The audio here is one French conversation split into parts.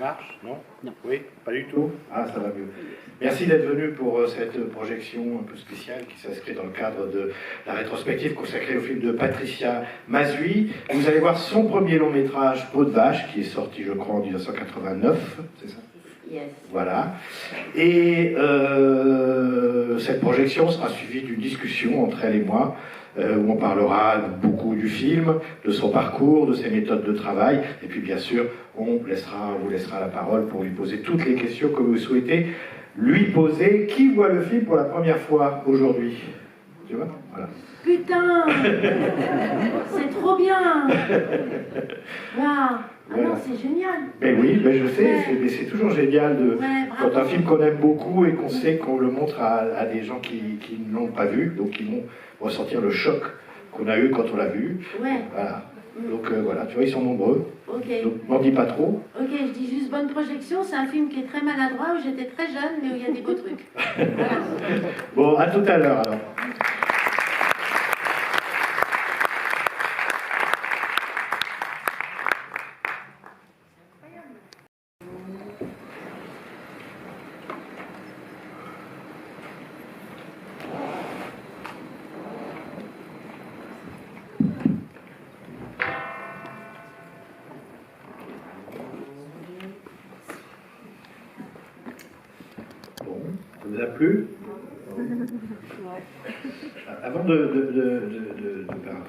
marche? Non? Non. Oui? Pas du tout? Ah, ça va mieux. Merci d'être venu pour cette projection un peu spéciale qui s'inscrit dans le cadre de la rétrospective consacrée au film de Patricia Mazui. Vous allez voir son premier long métrage, Peau de vache, qui est sorti, je crois, en 1989, c'est ça? Yes. Voilà. Et cette projection sera suivie d'une discussion entre elle et moi, où on parlera beaucoup du film, de son parcours, de ses méthodes de travail, et puis bien sûr, on vous laissera la parole pour lui poser toutes les questions que vous souhaitez lui poser. Qui voit le film pour la première fois aujourd'hui? Tu vois? Voilà. Putain, c'est trop bien. Waouh. Ah non, c'est génial. Mais oui, mais je sais, mais c'est toujours génial quand un film qu'on aime beaucoup et qu'on sait qu'on le montre à des gens qui ne l'ont pas vu, donc qui vont ressentir le choc qu'on a eu quand on l'a vu. Ouais. Voilà. Donc voilà, tu vois, ils sont nombreux. Ok. Donc m'en dis pas trop. Ok, je dis juste bonne projection. C'est un film qui est très maladroit, où j'étais très jeune, mais où il y a des beaux trucs. Voilà. Bon, à tout à l'heure alors. Bon, ça vous a plu? Avant de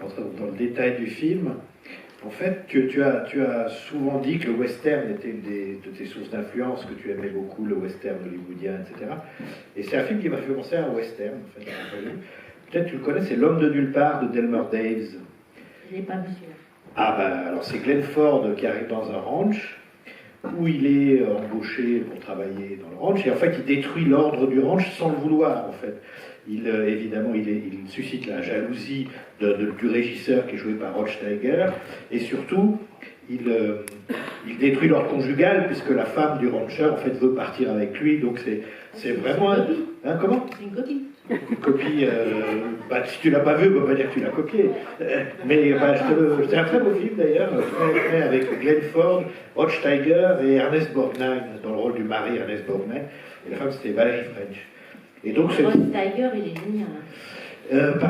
rentrer dans le détail du film, en fait, tu as souvent dit que le western était une de tes sources d'influence, que tu aimais beaucoup le western hollywoodien, etc. Et c'est un film qui m'a fait penser à un western, en fait. Peut-être tu le connais, c'est L'homme de nulle part de Delmer Daves. Je l'ai pas vu celui-là. Ah ben, alors c'est Glenn Ford qui arrive dans un ranch, où il est embauché pour travailler dans le ranch, et en fait il détruit l'ordre du ranch sans le vouloir, en fait. Évidemment, il suscite la jalousie du régisseur qui est joué par Rod Steiger, et surtout, il détruit l'ordre conjugal, puisque la femme du rancher, en fait, veut partir avec lui, donc c'est vraiment... Hein, comment? C'est une copie. Une copie, si tu l'as pas vu, on peut pas dire que tu l'as copié. Mais c'est un très beau film d'ailleurs, fait avec Glenn Ford, Rod Steiger et Ernest Borgnine, dans le rôle du mari Ernest Borgnine, et la femme c'était Valérie French. Et donc Rod Steiger, il est génial.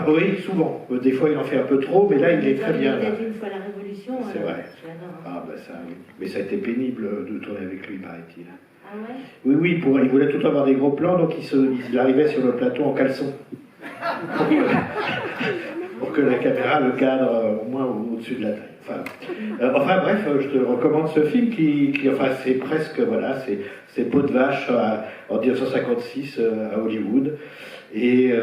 Oui, souvent. Des fois il en fait un peu trop, mais là il est très bien. Il a fait une fois la Révolution. C'est vrai. J'adore. Ah ben ça, oui. Mais ça a été pénible de tourner avec lui, paraît-il. Ah ouais? Oui, il voulait tout avoir des gros plans, donc il arrivait sur le plateau en caleçon. Pour que la caméra le cadre au moins au-dessus de la taille. Enfin bref, je te recommande ce film enfin c'est presque, voilà, c'est Peau de vache en 1956 à Hollywood. Et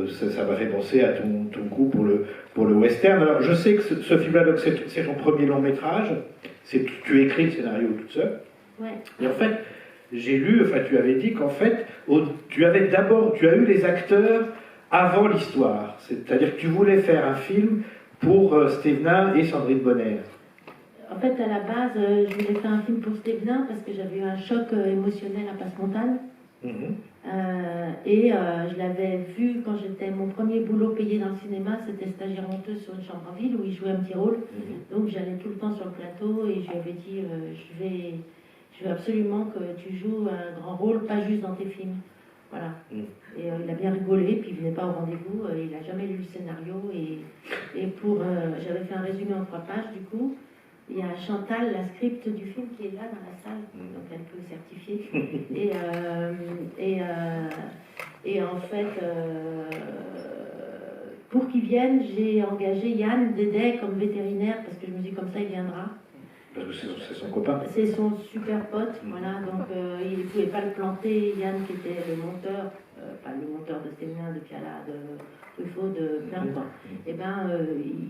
ça m'a fait penser à ton goût pour le western. Alors je sais que ce film-là, c'est ton premier long métrage. Tu écris le scénario toute seule. Ouais. Et en fait, j'ai lu, enfin tu avais dit qu'en fait, tu as eu les acteurs avant l'histoire. C'est-à-dire que tu voulais faire un film pour Stévenin et Sandrine Bonner. En fait, à la base, je voulais faire un film pour Stévenin parce que j'avais eu un choc émotionnel à Passe-Montagne. Je l'avais vu quand j'étais mon premier boulot payé dans le cinéma, c'était stagiaire monteuse sur une chambre en ville où il jouait un petit rôle. Donc j'allais tout le temps sur le plateau et je lui avais dit je veux absolument que tu joues un grand rôle, pas juste dans tes films. Voilà. Et il a bien rigolé, puis il venait pas au rendez-vous, il n'a jamais lu le scénario. J'avais fait un résumé en 3 pages du coup. Il y a Chantal, la script du film, qui est là dans la salle, donc elle peut certifier. Et en fait, pour qu'il vienne, j'ai engagé Yann Dédé comme vétérinaire, parce que je me dis comme ça, il viendra. Parce que c'est son copain. C'est son super pote, voilà, donc il ne pouvait pas le planter. Yann, qui était le monteur, pas le monteur de Stévenin, de Piala, de Truffaut, de plein de temps, et ben,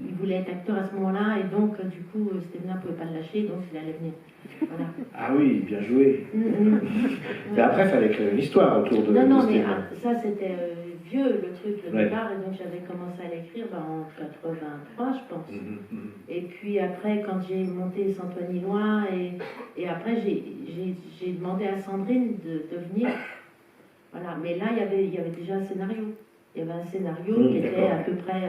il voulait être acteur à ce moment-là, et donc, du coup, Stévenin ne pouvait pas le lâcher, donc il allait venir. Voilà. Ah oui, bien joué. Mais après, il fallait créer une histoire autour de Non, mais Stévenin. ça, c'était vieux, le truc, le départ, et donc j'avais commencé à l'écrire en 83, je pense. Et puis après, quand j'ai monté Santoine Loin, et après, j'ai demandé à Sandrine de venir. Voilà, mais là, il y avait déjà un scénario. Il y avait un scénario qui était à peu près...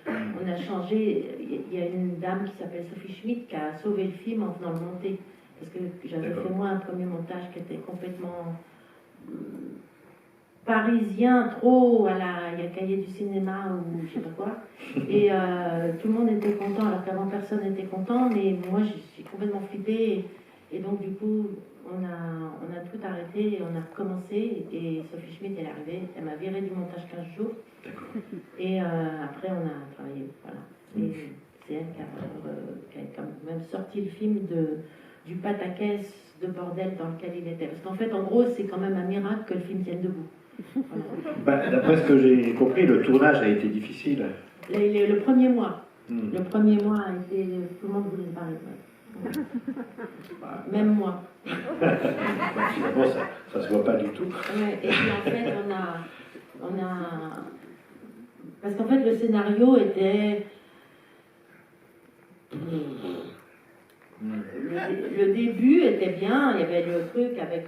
on a changé... Il y a une dame qui s'appelle Sophie Schmidt qui a sauvé le film en venant le monter. parce que j'avais fait moi un premier montage qui était complètement parisien, trop il y a Cahiers du cinéma ou je sais pas quoi, et tout le monde était content, alors qu'avant personne n'était content, mais moi je suis complètement flippée, et donc du coup on a tout arrêté, et on a recommencé, et Sophie Schmidt elle est arrivée, elle m'a viré du montage 15 jours, et après on a travaillé, voilà. Et c'est elle qui a quand même sorti le film du pataquès de bordel dans lequel il était. Parce qu'en fait, en gros, c'est quand même un miracle que le film tienne debout. Voilà. Bah, d'après ce que j'ai compris, le tournage a été difficile. Le premier mois. Le premier mois a été... Tout le monde voulait parler. Ouais. Même moi. Finalement, ça se voit pas du tout. Ouais, et puis en fait, on a... Parce qu'en fait, le scénario était... Le début était bien, il y avait le truc avec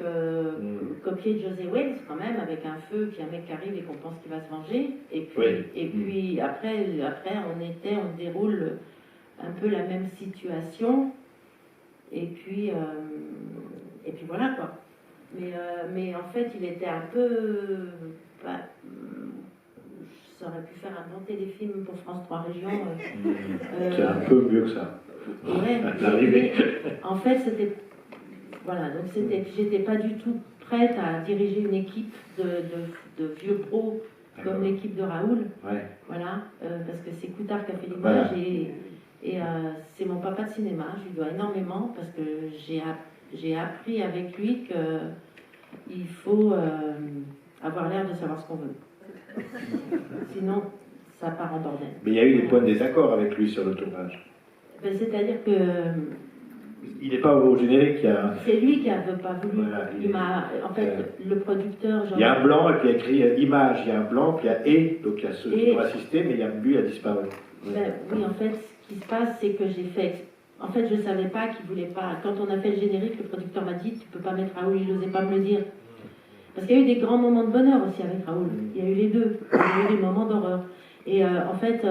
copier de José Wells quand même, avec un feu, puis un mec qui arrive et qu'on pense qu'il va se venger. Et puis après on déroule un peu la même situation. Et puis voilà quoi. Mais en fait il était un peu... ça aurait pu faire un bon téléfilm pour France 3 Régions. C'est un peu mieux que ça. Ouais, en fait, c'était... Voilà, donc j'étais pas du tout prête à diriger une équipe de vieux pros comme l'équipe de Raoul. Ouais. Voilà, parce que c'est Coutard qui a fait l'image, et c'est mon papa de cinéma, je lui dois énormément, parce que j'ai appris avec lui qu'il faut avoir l'air de savoir ce qu'on veut. Sinon, ça part en bordel. Mais il y a eu des points de désaccord avec lui sur le tournage. Ben, c'est-à-dire que... Il n'est pas au générique, il y a... C'est lui qui n'avait pas voulu. Voilà, en fait, le producteur... Il y a un blanc, et puis il y a écrit image, il y a un blanc, puis il y a et, donc il y a ceux qui ont assisté, mais lui a disparu. Ben, oui, en fait, ce qui se passe, c'est que j'ai fait... En fait, je ne savais pas qu'il ne voulait pas... Quand on a fait le générique, le producteur m'a dit, tu ne peux pas mettre Raoul, il n'osait pas me le dire. Parce qu'il y a eu des grands moments de bonheur aussi avec Raoul. Il y a eu les deux. Il y a eu des moments d'horreur. Et en fait,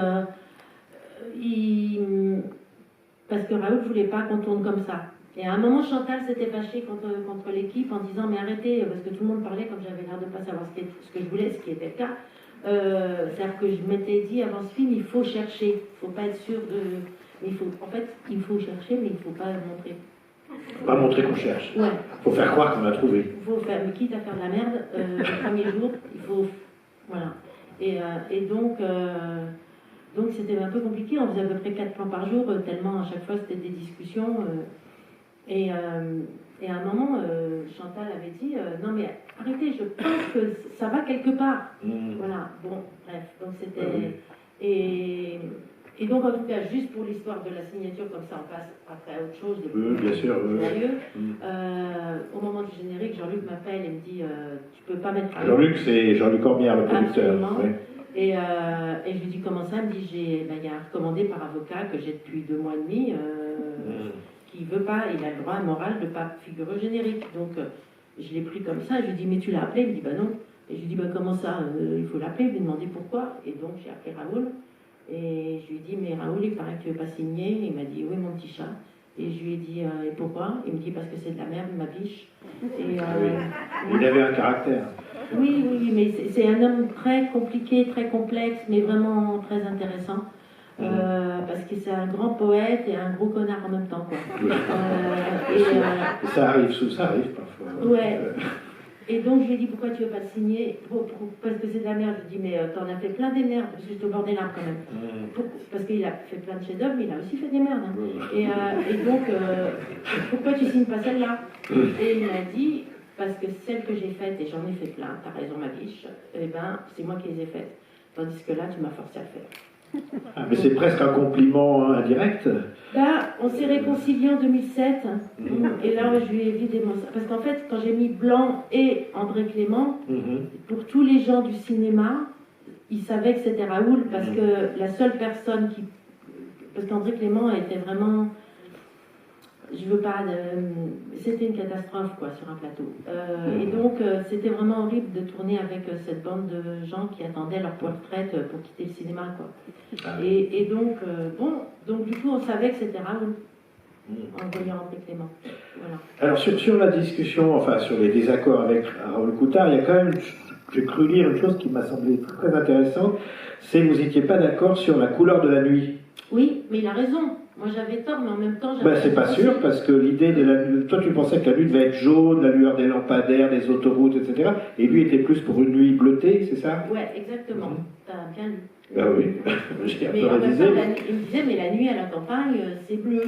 parce que Raoul ne voulait pas qu'on tourne comme ça. Et à un moment, Chantal s'était fâchée contre l'équipe en disant « Mais arrêtez, parce que tout le monde parlait comme j'avais l'air de ne pas savoir ce que je voulais, ce qui était le cas. C'est-à-dire que je m'étais dit avant ce film, il faut chercher. Il ne faut pas être sûr de... En fait, il faut chercher, mais il ne faut pas montrer. Il ne faut pas montrer qu'on cherche. Ouais. Il faut faire croire qu'on a trouvé. Il faut faire, mais quitte à faire de la merde, le premier jour, il faut... Voilà. Et donc c'était un peu compliqué, on faisait à peu près 4 plans par jour, tellement à chaque fois c'était des discussions. Et à un moment, Chantal avait dit non mais arrêtez, je pense que ça va quelque part. Voilà, bon, bref, donc c'était... Et donc en tout cas, juste pour l'histoire de la signature, comme ça on passe après à autre chose, de bien sûr, au moment du générique, Jean-Luc m'appelle et me dit tu peux pas mettre... Jean-Luc, c'est Jean-Luc Cormière, le producteur. Oui. Et je lui dis comment ça, il me dit il y a un recommandé par avocat que j'ai depuis 2 mois et demi qui veut pas, il a le droit moral de ne pas figurer au générique. Donc je l'ai pris comme ça, je lui dis mais tu l'as appelé, il me dit bah non. Et je lui dis bah comment ça, il faut l'appeler, lui demander pourquoi. Et donc j'ai appelé Raoul et je lui ai dit mais Raoul il paraît que tu veux pas signer. Il m'a dit oui mon petit chat. Et je lui ai dit et pourquoi? Il me dit parce que c'est de la merde ma biche. Et, il avait un caractère. Oui, mais c'est un homme très compliqué, très complexe, mais vraiment très intéressant. Parce que c'est un grand poète et un gros connard en même temps, quoi. Ça arrive parfois. Ouais. Et donc je lui ai dit pourquoi tu veux pas le signer? Parce que c'est de la merde. Je lui ai dit mais t'en as fait plein des merdes, parce que j'étais au bord des larmes quand même. Parce qu'il a fait plein de chefs-d'œuvre, mais il a aussi fait des merdes. Hein. Et donc pourquoi tu signes pas celle-là? Et il m'a dit parce que celles que j'ai faites, et j'en ai fait plein, t'as raison ma biche, eh ben c'est moi qui les ai faites. Tandis que là tu m'as forcé à le faire. Ah, mais c'est presque un compliment indirect. Là, on s'est réconciliés en 2007, et là, je lui ai évidemment ça. Parce qu'en fait, quand j'ai mis Blanc et André Clément, pour tous les gens du cinéma, ils savaient que c'était Raoul, parce que la seule personne qui... Parce qu'André Clément était vraiment... Je veux pas... C'était une catastrophe, quoi, sur un plateau. Et donc, c'était vraiment horrible de tourner avec cette bande de gens qui attendaient leur retraite pour quitter le cinéma, quoi. Et donc, donc du coup, on savait que c'était Raoul. en voyant rentrer Clément. Voilà. Alors sur la discussion, enfin sur les désaccords avec Raoul Coutard, il y a quand même, j'ai cru lire une chose qui m'a semblé très intéressante, c'est que vous n'étiez pas d'accord sur la couleur de la nuit. Oui, mais il a raison. Moi j'avais tort, mais en même temps j'avais... C'est pas sûr, parce que l'idée de la nuit, toi tu pensais que la nuit devait être jaune, la lueur des lampadaires, des autoroutes, etc. Et lui était plus pour une nuit bleutée, c'est ça? Ouais, exactement. T'as bien lu. Ah oui, j'ai un mais peu en même révisé. temps, il me disait, mais la nuit à la campagne, c'est bleu.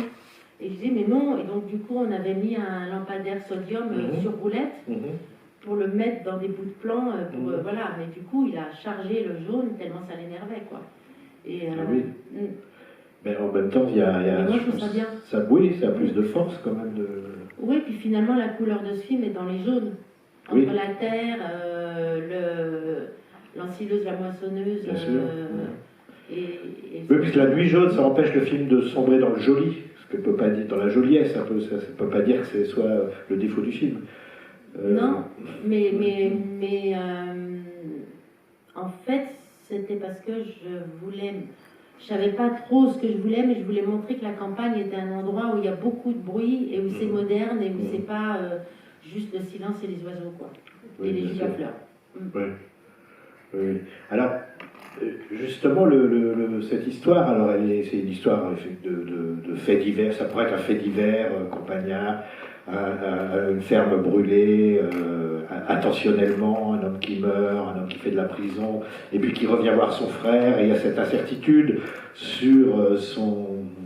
Et je disais, mais non. Et donc, du coup, on avait mis un lampadaire sodium sur roulette pour le mettre dans des bouts de plan. Voilà. Mais du coup, il a chargé le jaune tellement ça l'énervait, quoi. Et, oui. Mais en même temps, il y a moi, je trouve ça bien. Oui, ça a plus de force quand même. Oui, puis finalement, la couleur de ce film est dans les jaunes. Entre la terre, l'ensileuse, la moissonneuse. Bien sûr. Oui, puisque la nuit jaune, ça empêche le film de sombrer dans le joli. Ce que peut pas dire dans la joliesse, ça peut pas dire que ce soit le défaut du film. Non, mais en fait, c'était parce que je savais pas trop ce que je voulais, mais je voulais montrer que la campagne était un endroit où il y a beaucoup de bruit et où c'est moderne et où c'est pas juste le silence et les oiseaux, quoi, et les giraffleurs. Oui. Alors, justement, cette histoire, alors c'est une histoire de faits divers, ça pourrait être un fait divers, Campagnard, une ferme brûlée, intentionnellement, un homme qui meurt, un homme qui fait de la prison, et puis qui revient voir son frère, et il y a cette incertitude sur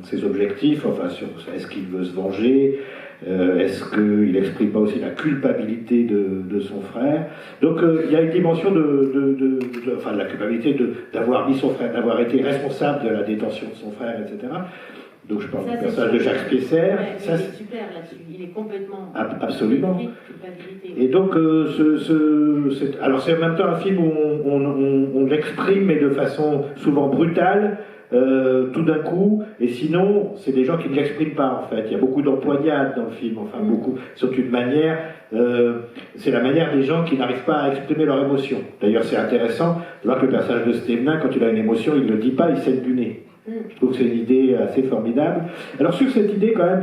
ses objectifs, enfin sur est-ce qu'il veut se venger, est-ce qu'il n'exprime pas aussi la culpabilité de son frère. Donc il y a une dimension de la culpabilité d'avoir mis son frère, d'avoir été responsable de la détention de son frère, etc. Donc je parle du personnage de Jacques Spiesser. Ouais, il est super là-dessus, il est complètement... Absolument. Et donc, alors c'est en même temps un film où on l'exprime, mais de façon souvent brutale, tout d'un coup, et sinon, c'est des gens qui ne l'expriment pas en fait. Il y a beaucoup d'empoignades dans le film, enfin beaucoup, c'est une manière, c'est la manière des gens qui n'arrivent pas à exprimer leur émotion. D'ailleurs, c'est intéressant de voir que le personnage de Stevenin, quand il a une émotion, il ne le dit pas, il saigne du nez. Je trouve que c'est une idée assez formidable. Alors sur cette idée quand même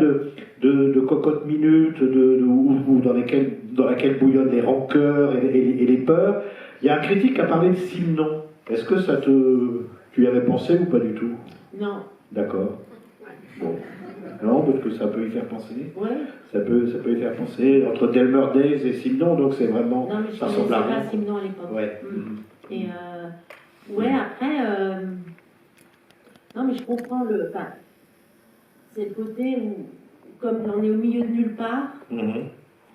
de cocotte minute, dans laquelle bouillonnent les rancœurs et les peurs, il y a un critique qui a parlé de Simon. Est-ce que tu y avais pensé ou pas du tout? Non. D'accord. Bon. Non, parce que ça peut y faire penser. Ouais. Ça peut y faire penser entre Delmer Days et Simon, donc c'est vraiment... Non, mais je ne connaissais pas Simon à l'époque. Ouais. Et après... Non, mais je comprends c'est le côté où, comme on est au milieu de nulle part,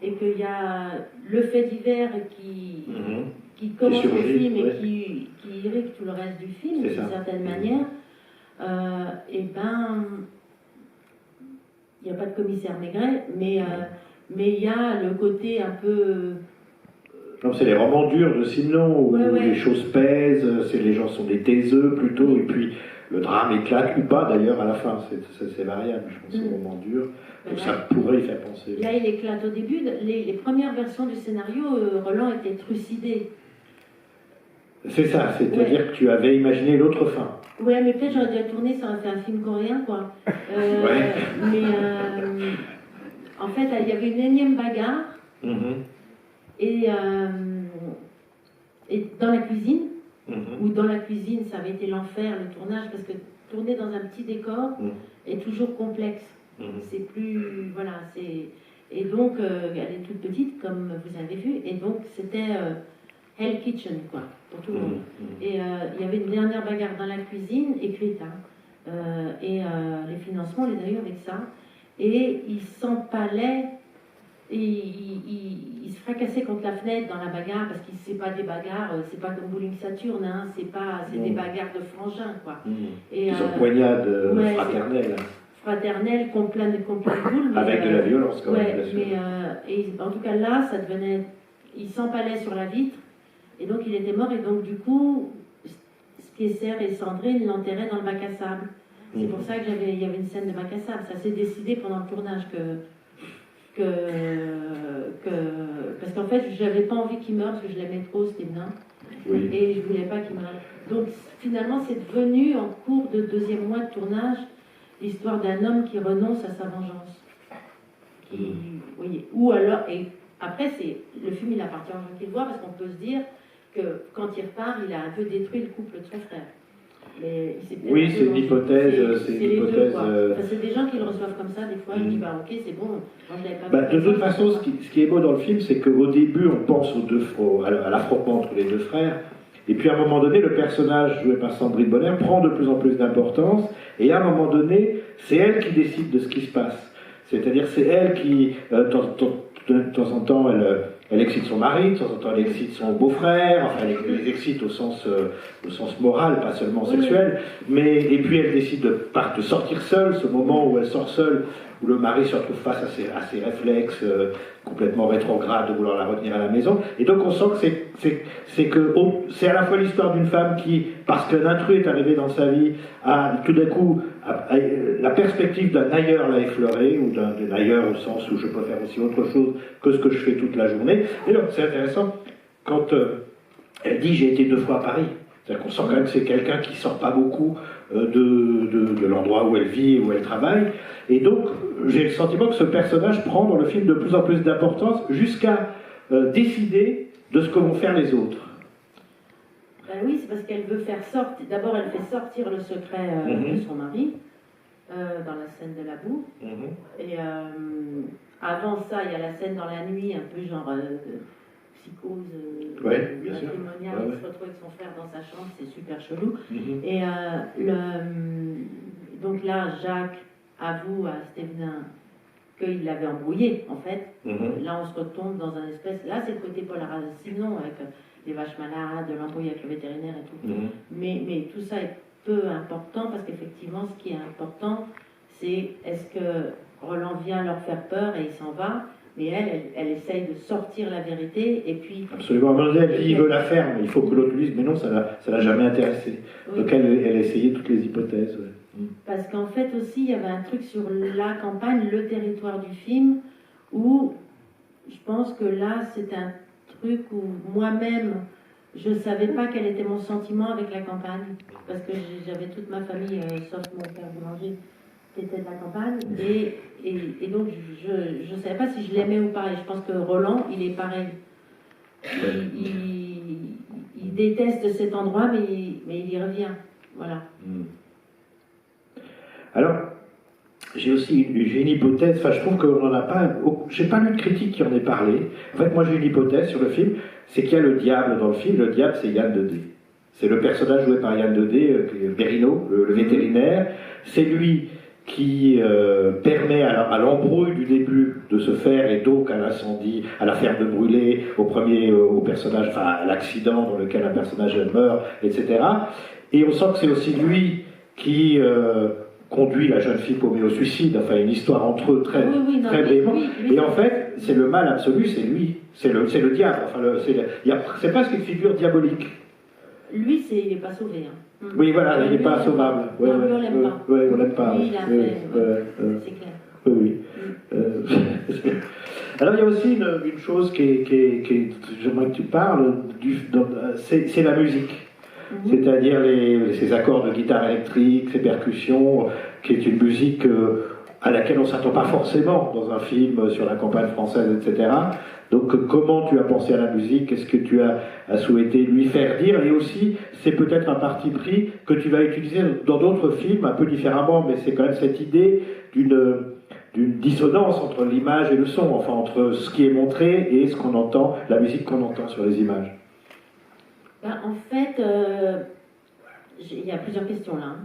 et qu'il y a le fait divers qui commence le film et qui irrigue tout le reste du film, d'une certaine manière, et ben, il n'y a pas de commissaire Maigret, mais il y a le côté un peu... C'est les romans durs de Simon, où les choses pèsent, les gens sont des taiseux plutôt, et puis le drame éclate, ou pas d'ailleurs à la fin, c'est variable, je pense, au moment dur, donc ça pourrait y faire penser. Là il éclate au début, les premières versions du scénario, Roland était trucidé. C'est ça, c'est-à-dire que tu avais imaginé l'autre fin. Ouais, mais peut-être j'aurais dû tourner, ça aurait fait un film coréen, quoi. Mais en fait, il y avait une énième bagarre, et dans la cuisine, ou dans la cuisine, ça avait été l'enfer, le tournage, parce que tourner dans un petit décor est toujours complexe. C'est plus... Voilà, c'est... Et donc, elle est toute petite, comme vous avez vu, et donc c'était Hell Kitchen, quoi, pour tout le monde. Et il y avait une dernière bagarre dans la cuisine, écrite, et les financements, on les a eu avec ça, et il s'empalait, et il se fracassait contre la fenêtre dans la bagarre, parce que c'est pas des bagarres, c'est pas comme Bowling Saturne, c'est des bagarres de frangins, quoi. Et ils ont poignade fraternelle. Fraternelle, contre plein de boules. Avec de la violence, quand même, bien sûr. Et en tout cas là, ça devenait... Il s'empalait sur la vitre, et donc il était mort, et donc du coup, Spiesser et Sandrine l'enterraient dans le bac à sable. C'est pour ça qu'il y avait une scène de bac à sable. Ça s'est décidé pendant le tournage parce qu'en fait, j'avais pas envie qu'il meure, parce que je l'aimais trop, Stevenin. Et je voulais pas qu'il meure. Donc finalement, c'est devenu, en cours de deuxième mois de tournage, l'histoire d'un homme qui renonce à sa vengeance. Vous voyez. Ou alors, et après, le film, il appartient aux gens qui le voient, parce qu'on peut se dire que quand il repart, il a un peu détruit le couple de son frère. Mais oui, c'est une hypothèse. C'est les deux, quoi. Enfin, c'est des gens qui le reçoivent comme ça, des fois, ils disent, bah ok, c'est bon, moi je l'avais pas vu. De toute façon, ce qui est beau dans le film, c'est qu'au début, on pense à l'affrontement entre les deux frères, et puis à un moment donné, le personnage joué par Sandrine Bonner prend de plus en plus d'importance, et à un moment donné, c'est elle qui décide de ce qui se passe. C'est-à-dire, c'est elle qui, de temps en temps, elle excite son mari, de temps en temps, elle excite son beau-frère, enfin, elle les excite au sens moral, pas seulement sexuel, et puis elle décide de sortir seule, ce moment où elle sort seule, où le mari se retrouve face à ses réflexes complètement rétrogrades de vouloir la retenir à la maison. Et donc on sent que c'est à la fois l'histoire d'une femme qui, parce qu'un intrus est arrivé dans sa vie, a tout d'un coup la perspective d'un ailleurs l'a effleuré, ou d'un ailleurs au sens où je peux faire aussi autre chose que ce que je fais toute la journée. Et donc c'est intéressant quand elle dit j'ai été 2 fois à Paris. C'est-à-dire qu'on sent quand même que c'est quelqu'un qui ne sort pas beaucoup de l'endroit où elle vit, où elle travaille. Et donc, j'ai le sentiment que ce personnage prend dans le film de plus en plus d'importance jusqu'à décider de ce que vont faire les autres. Ben oui, c'est parce qu'elle veut faire sortir... D'abord, elle fait sortir le secret de son mari, dans la scène de la boue. Et avant ça, il y a la scène dans la nuit, un peu genre... psychose matrimoniale, il se retrouve avec son frère dans sa chambre, c'est super chelou. Et donc là, Jacques avoue à Stévenin qu'il l'avait embrouillé, en fait. Là, on se retombe dans un espèce... Là, c'est le côté Paul Simon, avec les vaches malades, l'embrouille avec le vétérinaire et tout. Mais tout ça est peu important, parce qu'effectivement, ce qui est important, c'est est-ce que Roland vient leur faire peur et il s'en va, mais elle essaye de sortir la vérité, et puis... Absolument. À un moment donné, elle dit il veut la faire, mais il faut que l'autre lui dise, mais non, ça l'a jamais intéressé. Oui. Donc elle essayait toutes les hypothèses. Parce qu'en fait aussi, il y avait un truc sur la campagne, le territoire du film, où je pense que là, c'est un truc où moi-même, je ne savais pas quel était mon sentiment avec la campagne, parce que j'avais toute ma famille, sauf mon père boulanger, qui était de la campagne, et donc je ne savais pas si je l'aimais ou pas, et je pense que Roland, il est pareil. Il déteste cet endroit, mais il y revient, voilà. Alors, j'ai une hypothèse, enfin je trouve qu'on n'en a pas, j'ai pas lu de critique qui en ait parlé. En fait, moi j'ai une hypothèse sur le film, c'est qu'il y a le diable dans le film. Le diable, c'est Yann Dedé. C'est le personnage joué par Yann Dedé, Berino, le vétérinaire. C'est lui qui permet à l'embrouille du début de se faire, et donc à l'incendie, à l'affaire de brûler, au personnage, enfin à l'accident dans lequel un personnage meurt, etc. Et on sent que c'est aussi lui qui conduit la jeune fille paumée au suicide, enfin une histoire entre eux très brièvement. Et en fait, c'est le mal absolu, c'est lui, c'est le diable. Enfin, c'est presque une figure diabolique. Lui, il n'est pas sauvé. Oui, voilà, il n'est pas sauvable. On ne l'aime pas. Oui, on l'aime pas. Lui, il a fait, c'est clair. Oui. Alors, il y a aussi une chose j'aimerais que tu parles, c'est la musique. C'est-à-dire ces accords de guitare électrique, ces percussions, qui est une musique à laquelle on ne s'attend pas forcément dans un film sur la campagne française, etc. Donc comment tu as pensé à la musique? Qu'est-ce que tu as souhaité lui faire dire? Et aussi, c'est peut-être un parti pris que tu vas utiliser dans d'autres films, un peu différemment, mais c'est quand même cette idée d'une dissonance entre l'image et le son, enfin entre ce qui est montré et ce qu'on entend, la musique qu'on entend sur les images. En fait, il y a plusieurs questions là.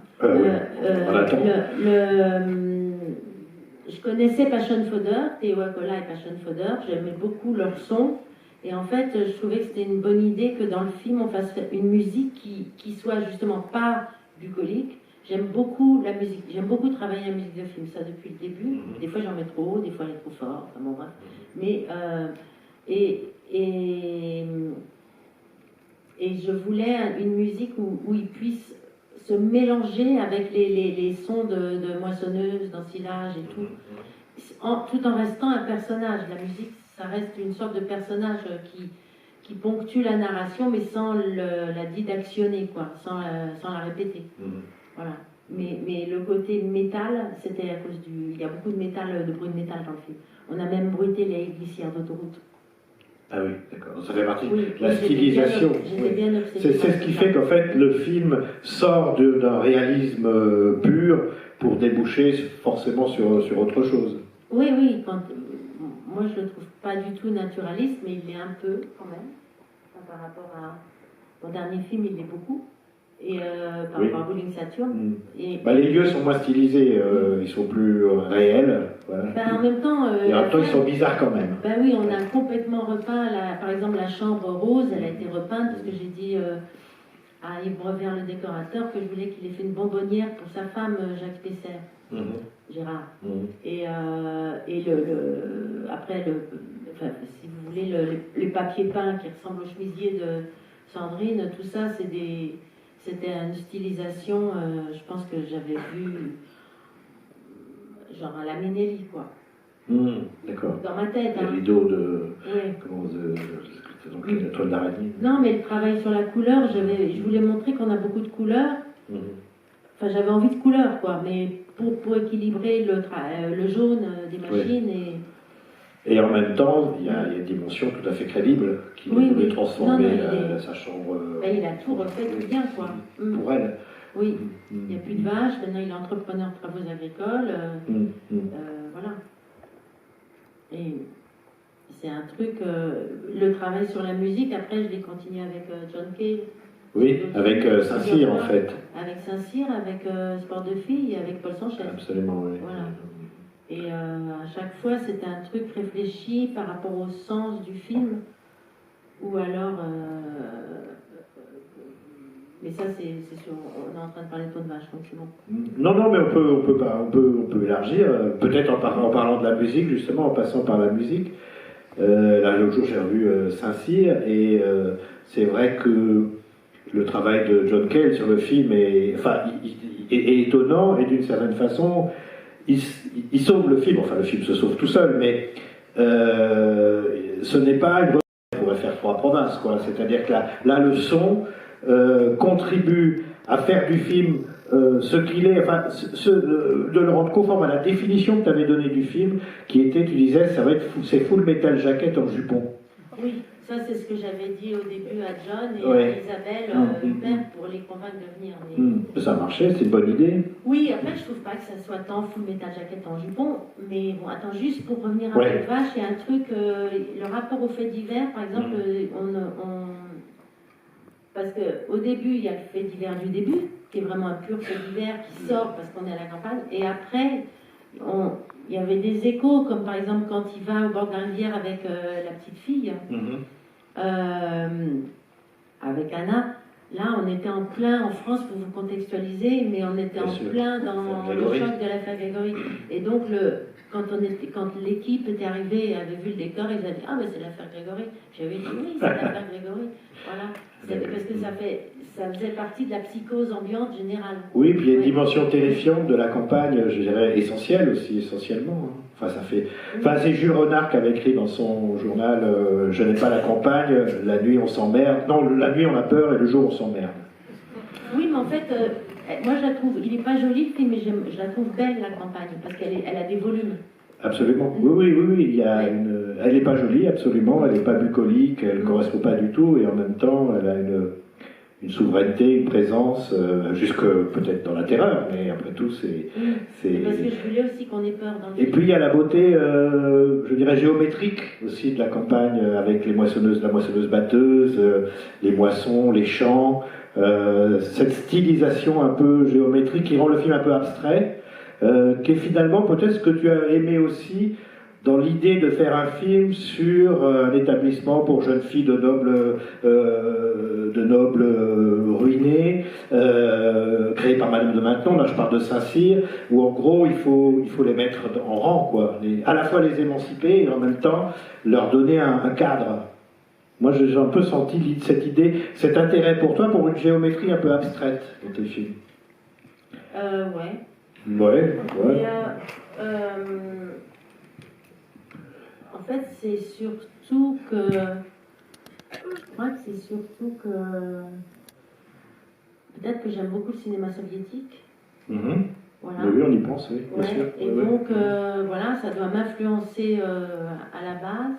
Je connaissais Passion Fodder, Théo Acola et Passion Fodder, j'aimais beaucoup leur son, et en fait, je trouvais que c'était une bonne idée que dans le film, on fasse une musique qui soit justement pas bucolique. J'aime beaucoup la musique, j'aime beaucoup travailler la musique de film, ça depuis le début. Des fois j'en mets trop haut, des fois elle est trop fort, enfin bon bref. Mais, et je voulais une musique où ils puissent se mélanger avec les sons de moissonneuse, d'ensilage et tout, tout en restant un personnage. La musique, ça reste une sorte de personnage qui ponctue la narration, mais sans la didactionner, quoi, sans la répéter. Voilà. Mais le côté métal, c'était à cause du... Il y a beaucoup de métal, de bruit de métal dans le film. On a même bruité les glissières d'autoroute. Ah oui, d'accord. Ça fait partie de Oui, la stylisation. J'étais bien C'est ce qui fait qu'en fait, le film sort d'un réalisme pur pour déboucher forcément sur autre chose. Oui, oui. Moi, je le trouve pas du tout naturaliste, mais il l'est un peu, quand même. Enfin, par rapport à... Mon dernier film, il l'est beaucoup. Et par rapport à Bowling Saturn. Et, les lieux sont moins stylisés, ils sont plus réels. Voilà. En même temps, et en même temps, ils sont bizarres quand même. Oui, on a complètement repeint, par exemple, la chambre rose, elle a été repeinte parce que j'ai dit à Yves Brevert, le décorateur, que je voulais qu'il ait fait une bonbonnière pour sa femme, Jacques Pesser, Gérard. Et après, si vous voulez, les papiers peints qui ressemblent au chemisier de Sandrine, tout ça, c'était une stylisation, je pense que j'avais vu, genre à la Minelli, quoi. D'accord. Dans ma tête. Les rideaux de... donc la toile d'araignée. Non, mais le travail sur la couleur, je voulais montrer qu'on a beaucoup de couleurs. Enfin, j'avais envie de couleurs, quoi, mais pour équilibrer le jaune des machines et en même temps, il y a une dimension tout à fait crédible qui voulait transformer sa chambre. Il a tout refait tout bien, quoi. Pour elle. Oui, il n'y a plus de vaches, maintenant il est entrepreneur de travaux agricoles. Voilà. Et c'est un truc, le travail sur la musique, après je l'ai continué avec John Cale. Oui, avec Saint-Cyr en fait. Avec Saint-Cyr, avec Sport de filles, avec Paul Sanchez. Absolument, oui. Voilà. Et à chaque fois, c'était un truc réfléchi par rapport au sens du film, ou alors... mais ça, c'est sûr, on est en train de parler de peau de vache, donc c'est bon. Non, mais on peut élargir, peut-être en parlant de la musique, justement, en passant par la musique. Là, l'autre jour, j'ai revu Saint-Cyr, et c'est vrai que le travail de John Cale sur le film est étonnant, et d'une certaine façon, il sauve le film, enfin le film se sauve tout seul, mais ce n'est pas une... On pourrait faire trois provinces, quoi. C'est-à-dire que là le son contribue à faire du film ce qu'il est, enfin, de le rendre conforme à la définition que tu avais donnée du film, qui était, tu disais, c'est Full Metal Jacket en jupon. Oui, ça c'est ce que j'avais dit au début à John et à Isabelle Huppert pour les convaincre de venir. Mais... Ça marchait, c'est une bonne idée. Oui, après je trouve pas que ça soit tant Full Metal Jacket en jupon, mais bon, attends, juste pour revenir à Peau de vache, il y a un truc, le rapport aux faits divers, par exemple, parce qu'au début, il y a le fait divers du début, qui est vraiment un pur fait divers qui sort parce qu'on est à la campagne, et après, il y avait des échos, comme par exemple quand il va au bord de la rivière avec la petite fille, avec Anna. Là, on était en plein, en France, pour vous contextualiser, mais on était plein dans le choc de l'affaire Grégory. Et donc, quand l'équipe était arrivée et avait vu le décor, ils avaient dit « Ah, mais c'est l'affaire Grégory ». J'avais dit « Oui, c'est l'affaire Grégory ». Voilà. Parce que ça faisait partie de la psychose ambiante générale. Oui, puis il y a une dimension terrifiante de la campagne, je dirais essentielle aussi, essentiellement. Enfin, c'est Jules Renard qui avait écrit dans son journal Je n'aime pas la campagne, la nuit on s'emmerde. Non, la nuit on a peur et le jour on s'emmerde. Oui, mais en fait, moi je la trouve, il n'est pas joli le film, mais je la trouve belle la campagne, parce qu'elle a des volumes. Absolument. Oui. Il y a elle n'est pas jolie, absolument. Elle n'est pas bucolique, elle ne correspond pas du tout, et en même temps, elle a une souveraineté, une présence, jusque peut-être dans la terreur, mais après tout, c'est... Parce que je voulais aussi qu'on ait peur dans le film. Et puis il y a la beauté, je dirais, géométrique aussi de la campagne, avec la moissonneuse-batteuse, les moissons, les champs, cette stylisation un peu géométrique qui rend le film un peu abstrait, qui est finalement peut-être ce que tu as aimé aussi dans l'idée de faire un film sur un établissement pour jeunes filles de nobles ruinés, créé par Madame de Maintenon. Là je parle de Saint-Cyr, où en gros il faut les mettre en rang, quoi. À la fois les émanciper et en même temps leur donner un cadre. Moi j'ai un peu senti cette idée, cet intérêt pour toi pour une géométrie un peu abstraite dans tes films. Ouais. En fait, c'est surtout que... Je crois que c'est surtout que... Peut-être que j'aime beaucoup le cinéma soviétique. Voilà. Oui, on y pense, oui, bien sûr. Et donc, voilà, ça doit m'influencer à la base,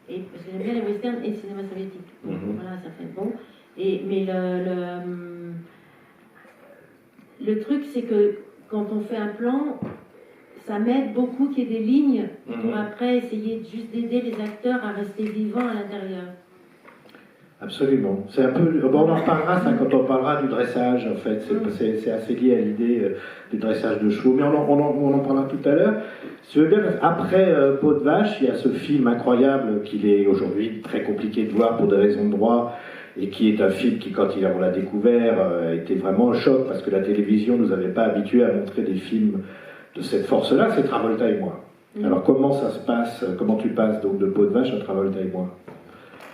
et, parce que j'aime bien les westerns et le cinéma soviétique. Donc, voilà, ça fait bon. Mais le truc, c'est que quand on fait un plan, ça m'aide beaucoup qu'il y ait des lignes pour après essayer juste d'aider les acteurs à rester vivants à l'intérieur. Absolument. C'est un peu. Bon, on en reparlera ça quand on parlera du dressage, en fait. C'est assez lié à l'idée du dressage de chevaux. Mais on en parlera tout à l'heure. Si tu veux bien, après Peau de vache, il y a ce film incroyable qu'il est aujourd'hui très compliqué de voir pour des raisons de droit, et qui est un film qui, quand on l'a découvert, était vraiment un choc, parce que la télévision ne nous avait pas habitués à montrer des films de cette force-là. C'est Travolta et moi. Alors comment ça se passe, comment tu passes donc de Peau de vache à Travolta et moi?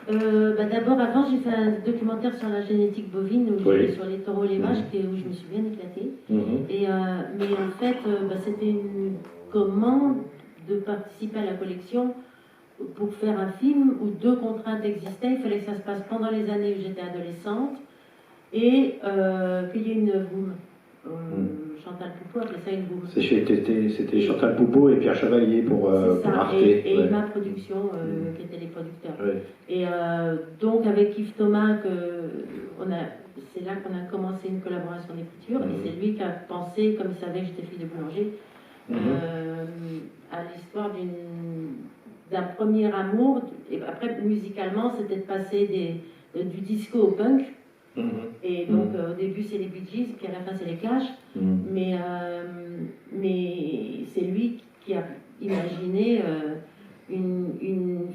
D'abord, avant, j'ai fait un documentaire sur la génétique bovine, où sur les taureaux et les vaches, où je me suis bien éclatée. Mais en fait, c'était une commande de participer à la collection pour faire un film où deux contraintes existaient. Il fallait que ça se passe pendant les années où j'étais adolescente et qu'il y ait une boum. Chantal Poupeau appelait ça une boum. C'était Chantal Poupeau et Pierre Chevalier pour Arte. Et ma production, qui étaient les producteurs. Et donc avec Yves Thomas, c'est là qu'on a commencé une collaboration d'écriture. Et c'est lui qui a pensé, comme il savait que j'étais fille de boulanger, à l'histoire d'un premier amour. Et après, musicalement, c'était de passer du disco au punk. Et donc au début c'est les Bee Gees, puis à la fin c'est les Clash, mais c'est lui qui a imaginé une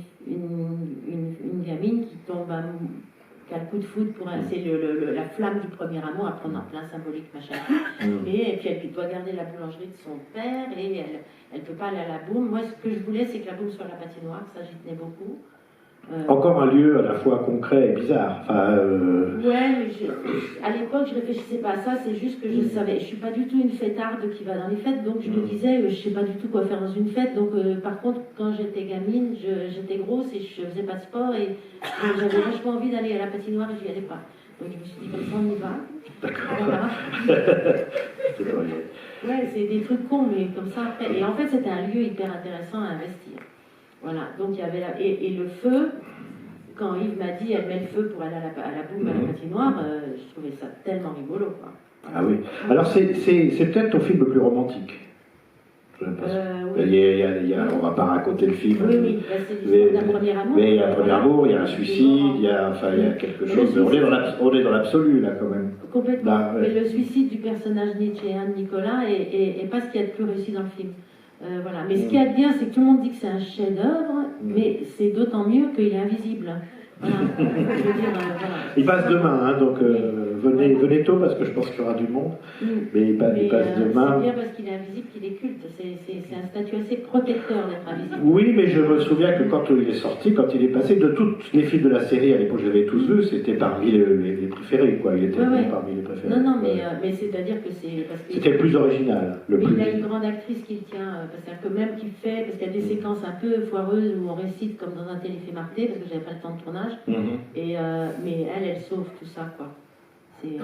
gamine qui tombe qui a le coup de foudre c'est la flamme du premier amour, à prendre en plein symbolique machin, et puis elle doit garder la boulangerie de son père et elle peut pas aller à la boum. Moi ce que je voulais c'est que la boum soit la patinoire, ça j'y tenais beaucoup. Encore un lieu à la fois concret et bizarre. Ouais, mais à l'époque, je réfléchissais pas à ça, c'est juste que je savais. Je suis pas du tout une fêtarde qui va dans les fêtes, donc je me disais, je sais pas du tout quoi faire dans une fête. Donc, par contre, quand j'étais gamine, j'étais grosse et je faisais pas de sport et j'avais vachement envie d'aller à la patinoire et j'y allais pas. Donc, je me suis dit, comme ça, on y va. D'accord. Voilà. Ouais, c'est des trucs cons, mais comme ça, après. Et en fait, c'était un lieu hyper intéressant à investir. Voilà, donc il y avait et le feu, quand Yves m'a dit elle met le feu pour aller à la boum, à la patinoire, je trouvais ça tellement rigolo, quoi. Ah oui. Alors c'est peut-être ton film le plus romantique. Oui. On va pas raconter le film. Oui, c'est l'histoire d'un premier amour. Mais il y a un premier amour, il y a un suicide, il y a quelque chose. On est dans l'absolu là quand même. Complètement. Là, mais le suicide du personnage nietzschéen de Nicolas est pas ce qu'il y a de plus réussi dans le film. Voilà. Mais ce qu'il y a de bien, c'est que tout le monde dit que c'est un chef-d'œuvre, mais c'est d'autant mieux qu'il est invisible. Voilà. Je veux dire, voilà. Il passe demain, donc venez tôt parce que je pense qu'il y aura du monde. Mais il passe demain. C'est bien parce qu'il est invisible qu'il est culte. C'est un statut assez protecteur d'être invisible. Oui, mais je me souviens que quand il est sorti, quand il est passé, de tous les films de la série, à l'époque je les avais tous vus, c'était parmi les préférés, quoi. Il était parmi les préférés. Non, mais c'est-à-dire que c'était le plus original. Il a une grande actrice qui le tient, parce que même qu'il fait, parce qu'il y a des séquences un peu foireuses où on récite comme dans un téléfilm Arte, parce que j'avais pas le temps de tournage. Mais elle sauve tout ça, quoi. Et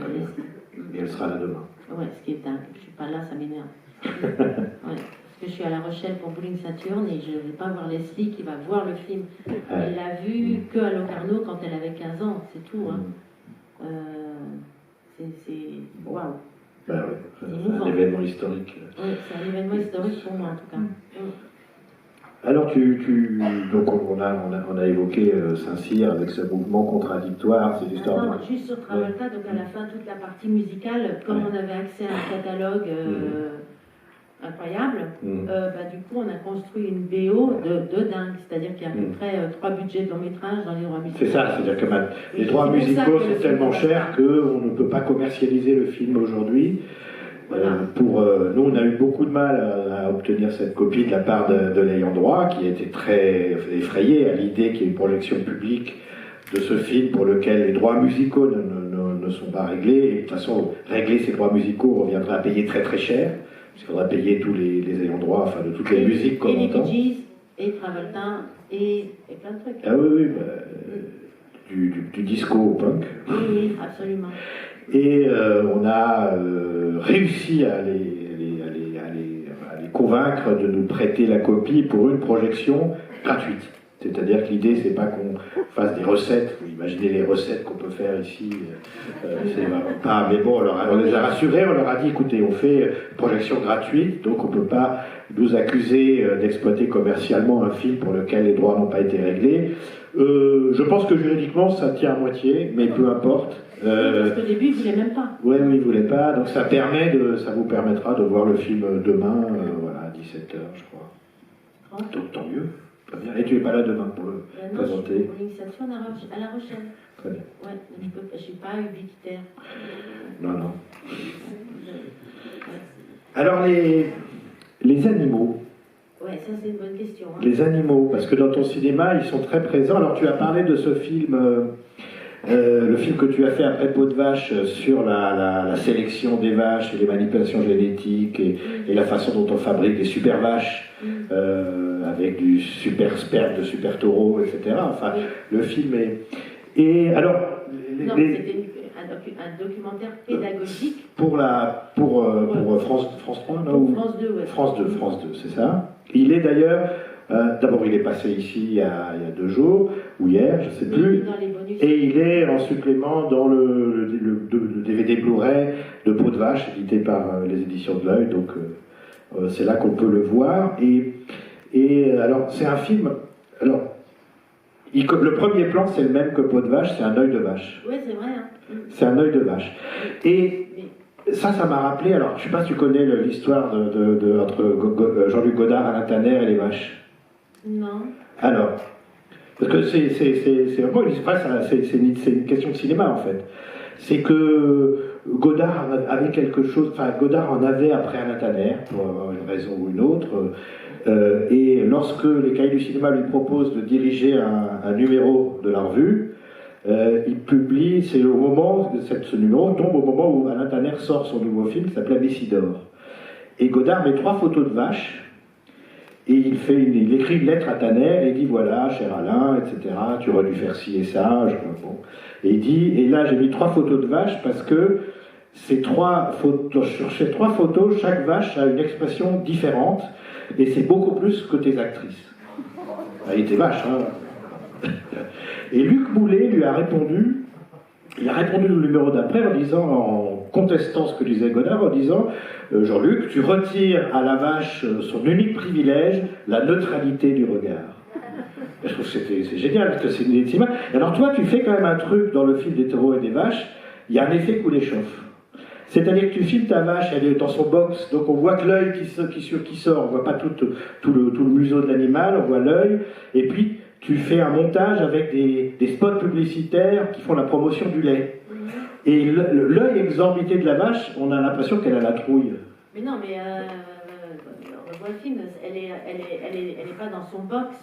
elle sera là demain. Ouais, ce qui est dingue. Je suis pas là, ça m'énerve. Parce que je suis à La Rochelle pour Bowling Saturne et je ne vais pas voir Leslie qui va voir le film. Elle l'a vu que à Locarno quand elle avait 15 ans, c'est tout. Hein. C'est waouh. Ben oui, c'est un événement historique. Oui, c'est un événement historique pour moi en tout cas. Alors, donc on a évoqué Saint-Cyr avec ce mouvement contradictoire, cette histoire. Non, juste sur Travolta, donc à la fin, toute la partie musicale, comme on avait accès à un catalogue incroyable, du coup, on a construit une BO de dingue, c'est-à-dire qu'il y a à peu près 3 budgets de long métrage dans les droits musicaux. C'est ça, c'est-à-dire que les droits musicaux sont tellement chers qu'on ne peut pas commercialiser le film aujourd'hui. Voilà. Nous, on a eu beaucoup de mal à obtenir cette copie de la part de l'ayant droit, qui a été très effrayé à l'idée qu'il y ait une projection publique de ce film pour lequel les droits musicaux ne sont pas réglés. Et de toute façon, régler ces droits musicaux reviendrait à payer très très cher, parce qu'il faudrait payer tous les ayants droit, enfin de toutes les musiques qu'on entend. Et les Bee Gees, et Travolta, et plein de trucs. Ah oui, du disco au punk. Oui, absolument. Et on a réussi à les convaincre de nous prêter la copie pour une projection gratuite. C'est-à-dire que l'idée, c'est pas qu'on fasse des recettes. Vous imaginez les recettes qu'on peut faire ici. C'est pas. Mais bon, on les a rassurés. On leur a dit, écoutez, on fait projection gratuite, donc on peut pas nous accuser d'exploiter commercialement un film pour lequel les droits n'ont pas été réglés. Je pense que juridiquement, ça tient à moitié, mais peu importe. Parce qu'au début, ils ne voulaient même pas. Oui, ils ne voulaient pas. Donc ça vous permettra de voir le film demain, voilà, à 17h, je crois. Donc tant mieux. Très bien. Et tu n'es pas là demain pour le présenter? Non, je suis pour l'initiation à La Rochelle. Très bien. Ouais, je ne suis pas ubiquitaire. Non. Alors les animaux. Ouais, ça c'est une bonne question. Hein. Les animaux, parce que dans ton cinéma, ils sont très présents. Alors tu as parlé de ce film, le film que tu as fait après Peau de Vache sur la sélection des vaches et les manipulations génétiques et la façon dont on fabrique des super vaches avec du super sperme, de super taureau, etc. Enfin, le film est... Et alors... Non, c'était un documentaire pédagogique. Pour France 3, non? France 2, ouais. France 2, c'est ça. Il est d'ailleurs... D'abord, il est passé ici il y a 2 jours, ou hier, je ne sais plus. Dans les bonus. Et il est en supplément dans le DVD Blu-ray de Peau de Vache, édité par les éditions de l'Œil. Donc, c'est là qu'on peut le voir. Et alors, c'est un film... Alors, le premier plan, c'est le même que Peau de Vache, c'est un œil de vache. Oui, c'est vrai. Hein. C'est un œil de vache. Et ça m'a rappelé... Alors, je ne sais pas si tu connais l'histoire entre Jean-Luc Godard, Alain Tanner et les vaches. Non. Alors, parce que c'est une question de cinéma en fait. C'est que Godard avait quelque chose, enfin Godard en avait après Alain Tanner, pour une raison ou une autre, et lorsque les Cahiers du cinéma lui proposent de diriger un numéro de la revue, il publie, c'est au moment, ce numéro tombe au moment où Alain Tanner sort son nouveau film qui s'appelle Messidor. Et Godard met 3 photos de vaches. Et il écrit une lettre à Tanner et il dit voilà, cher Alain, etc., tu aurais dû faire ci et ça. Bon. Et il dit, et là j'ai mis 3 photos de vaches parce que sur ces 3 photos, chaque vache a une expression différente et c'est beaucoup plus que tes actrices. Elle était vache, hein. Et Luc Moulet lui a répondu. Il a répondu au numéro d'après en contestant ce que disait Godard, en disant Jean-Luc, tu retires à la vache son unique privilège, la neutralité du regard. Et je trouve que c'est génial, parce que c'est une cinéma. Alors toi, tu fais quand même un truc dans le film des taureaux et des vaches, il y a un effet couler chauffe. C'est-à-dire que tu filmes ta vache, elle est dans son box, donc on voit que l'œil qui sort, on voit pas tout le museau de l'animal, on voit l'œil, et puis tu fais un montage avec des spots publicitaires qui font la promotion du lait. Et l'œil exorbité de la vache, on a l'impression qu'elle a la trouille. Mais non, mais on voit le film, elle est pas dans son box.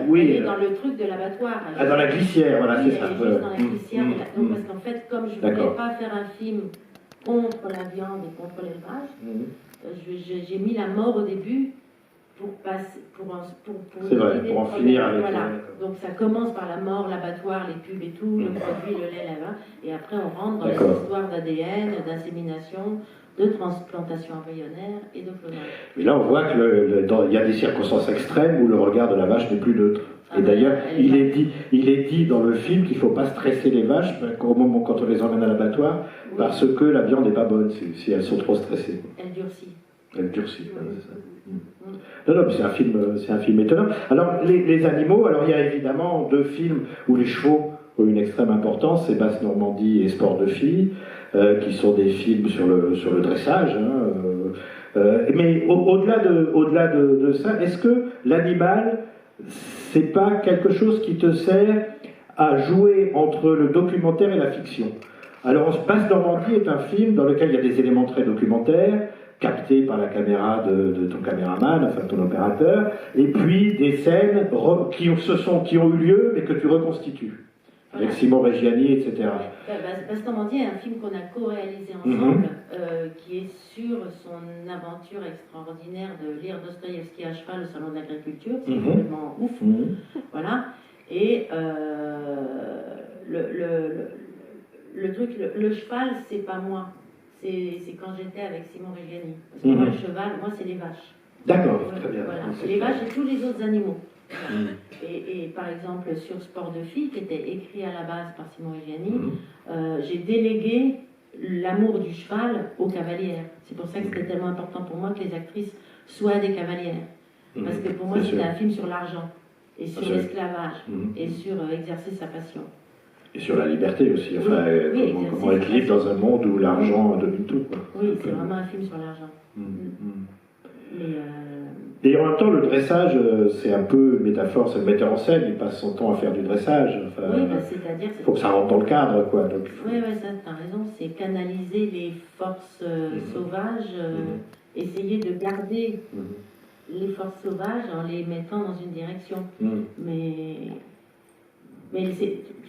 Oui, elle est dans le truc de l'abattoir. Dans la glissière, voilà, oui, c'est ça. Elle est juste dans la glissière. Donc, parce qu'en fait, comme je ne voulais pas faire un film contre la viande et contre l'élevage, j'ai mis la mort au début pour en finir avec. Voilà. Donc ça commence par la mort, l'abattoir, les pubs et tout, le produit, le lait, là-bas, et après on rentre dans les histoires d'ADN, d'insémination, de transplantation embryonnaire et de clonage. Mais là on voit qu'il y a des circonstances extrêmes où le regard de la vache n'est plus neutre. Et d'ailleurs, il est dit dans le film qu'il ne faut pas stresser les vaches au moment quand on les emmène à l'abattoir, parce que la viande n'est pas bonne si elles sont trop stressées. Elle durcit. Elle durcit, c'est ça. Non, c'est un film étonnant. Alors, les animaux, alors il y a évidemment 2 films où les chevaux ont une extrême importance, c'est Basse Normandie et Sport de filles, qui sont des films sur le dressage. Mais au-delà de ça, est-ce que l'animal, c'est pas quelque chose qui te sert à jouer entre le documentaire et la fiction? Alors, Basse Normandie est un film dans lequel il y a des éléments très documentaires, capté par la caméra de ton caméraman, enfin ton opérateur, et puis des scènes qui ont eu lieu mais que tu reconstitues, avec Simon Reggiani, etc. Basse Normandie est un film qu'on a co-réalisé ensemble, qui est sur son aventure extraordinaire de lire Dostoïevski à cheval au Salon de l'Agriculture, c'est vraiment ouf. le truc, le cheval, c'est pas moi. C'est quand j'étais avec Simon Reggiani. Parce que moi, le cheval, moi, c'est les vaches. D'accord, très bien. Voilà. Les vaches et tous les autres animaux. Et par exemple, sur Sport de filles, qui était écrit à la base par Simon Reggiani, j'ai délégué l'amour du cheval aux cavalières. C'est pour ça que c'était tellement important pour moi que les actrices soient des cavalières. Parce que pour moi, c'était un film sur l'argent, et sur l'esclavage, et sur exercer sa passion. Et sur la liberté aussi, enfin, comment être libre dans un monde où l'argent domine tout. Quoi. Oui, c'est vraiment un film sur l'argent. Et en même temps, le dressage, c'est un peu une métaphore, c'est le metteur en scène, il passe son temps à faire du dressage. Enfin, oui, bah, c'est-à-dire... Il faut que ça rentre dans le cadre, quoi. Oui, ça, t'as raison, c'est canaliser les forces sauvages, essayer de garder les forces sauvages en les mettant dans une direction. Mais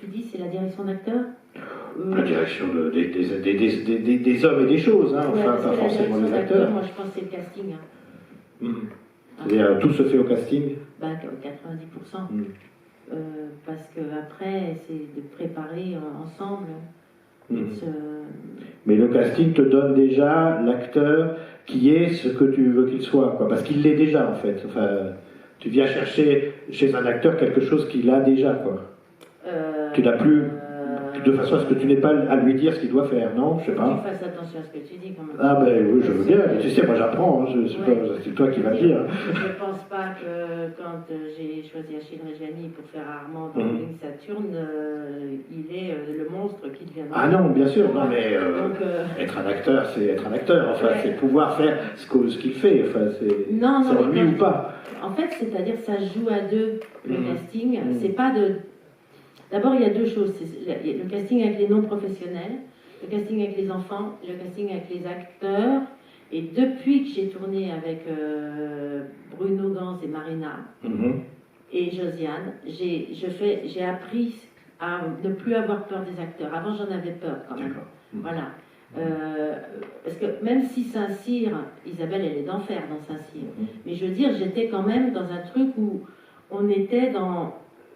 tu dis, c'est la direction d'acteur La direction des hommes et des choses, hein, enfin, pas forcément des acteurs. Moi, je pense que c'est le casting. C'est-à-dire, tout se fait au casting 90%. Parce qu'après, c'est de préparer ensemble. Mais le casting te donne déjà l'acteur qui est ce que tu veux qu'il soit, quoi. Parce qu'il l'est déjà, en fait. Enfin, tu viens chercher chez un acteur quelque chose qu'il a déjà, quoi. Tu n'as plus... De façon à ce que tu n'aies pas à lui dire ce qu'il doit faire, non? Je sais pas. Tu fasses attention à ce que tu dis quand même. Ah ben oui, je veux bien. Tu sais, moi j'apprends, hein. C'est toi qui vas le dire. Je ne pense pas que quand j'ai choisi Achille Reggiani pour faire Armand dans Ring Saturne, il est le monstre qui deviendra. Ah non, bien sûr, non mais être un acteur, c'est être un acteur. Enfin, c'est pouvoir faire ce qu'il fait. Enfin, c'est lui ou pas. En fait, c'est-à-dire ça se joue à deux, le casting. C'est pas de... D'abord, il y a deux choses. Le casting avec les non-professionnels, le casting avec les enfants, le casting avec les acteurs. Et depuis que j'ai tourné avec Bruno Ganz et Marina et Josiane, j'ai appris à ne plus avoir peur des acteurs. Avant, j'en avais peur quand même. Voilà. Parce que même si Saint-Cyr, Isabelle, elle est d'enfer dans Saint-Cyr. Mais je veux dire, j'étais quand même dans un truc où on était dans...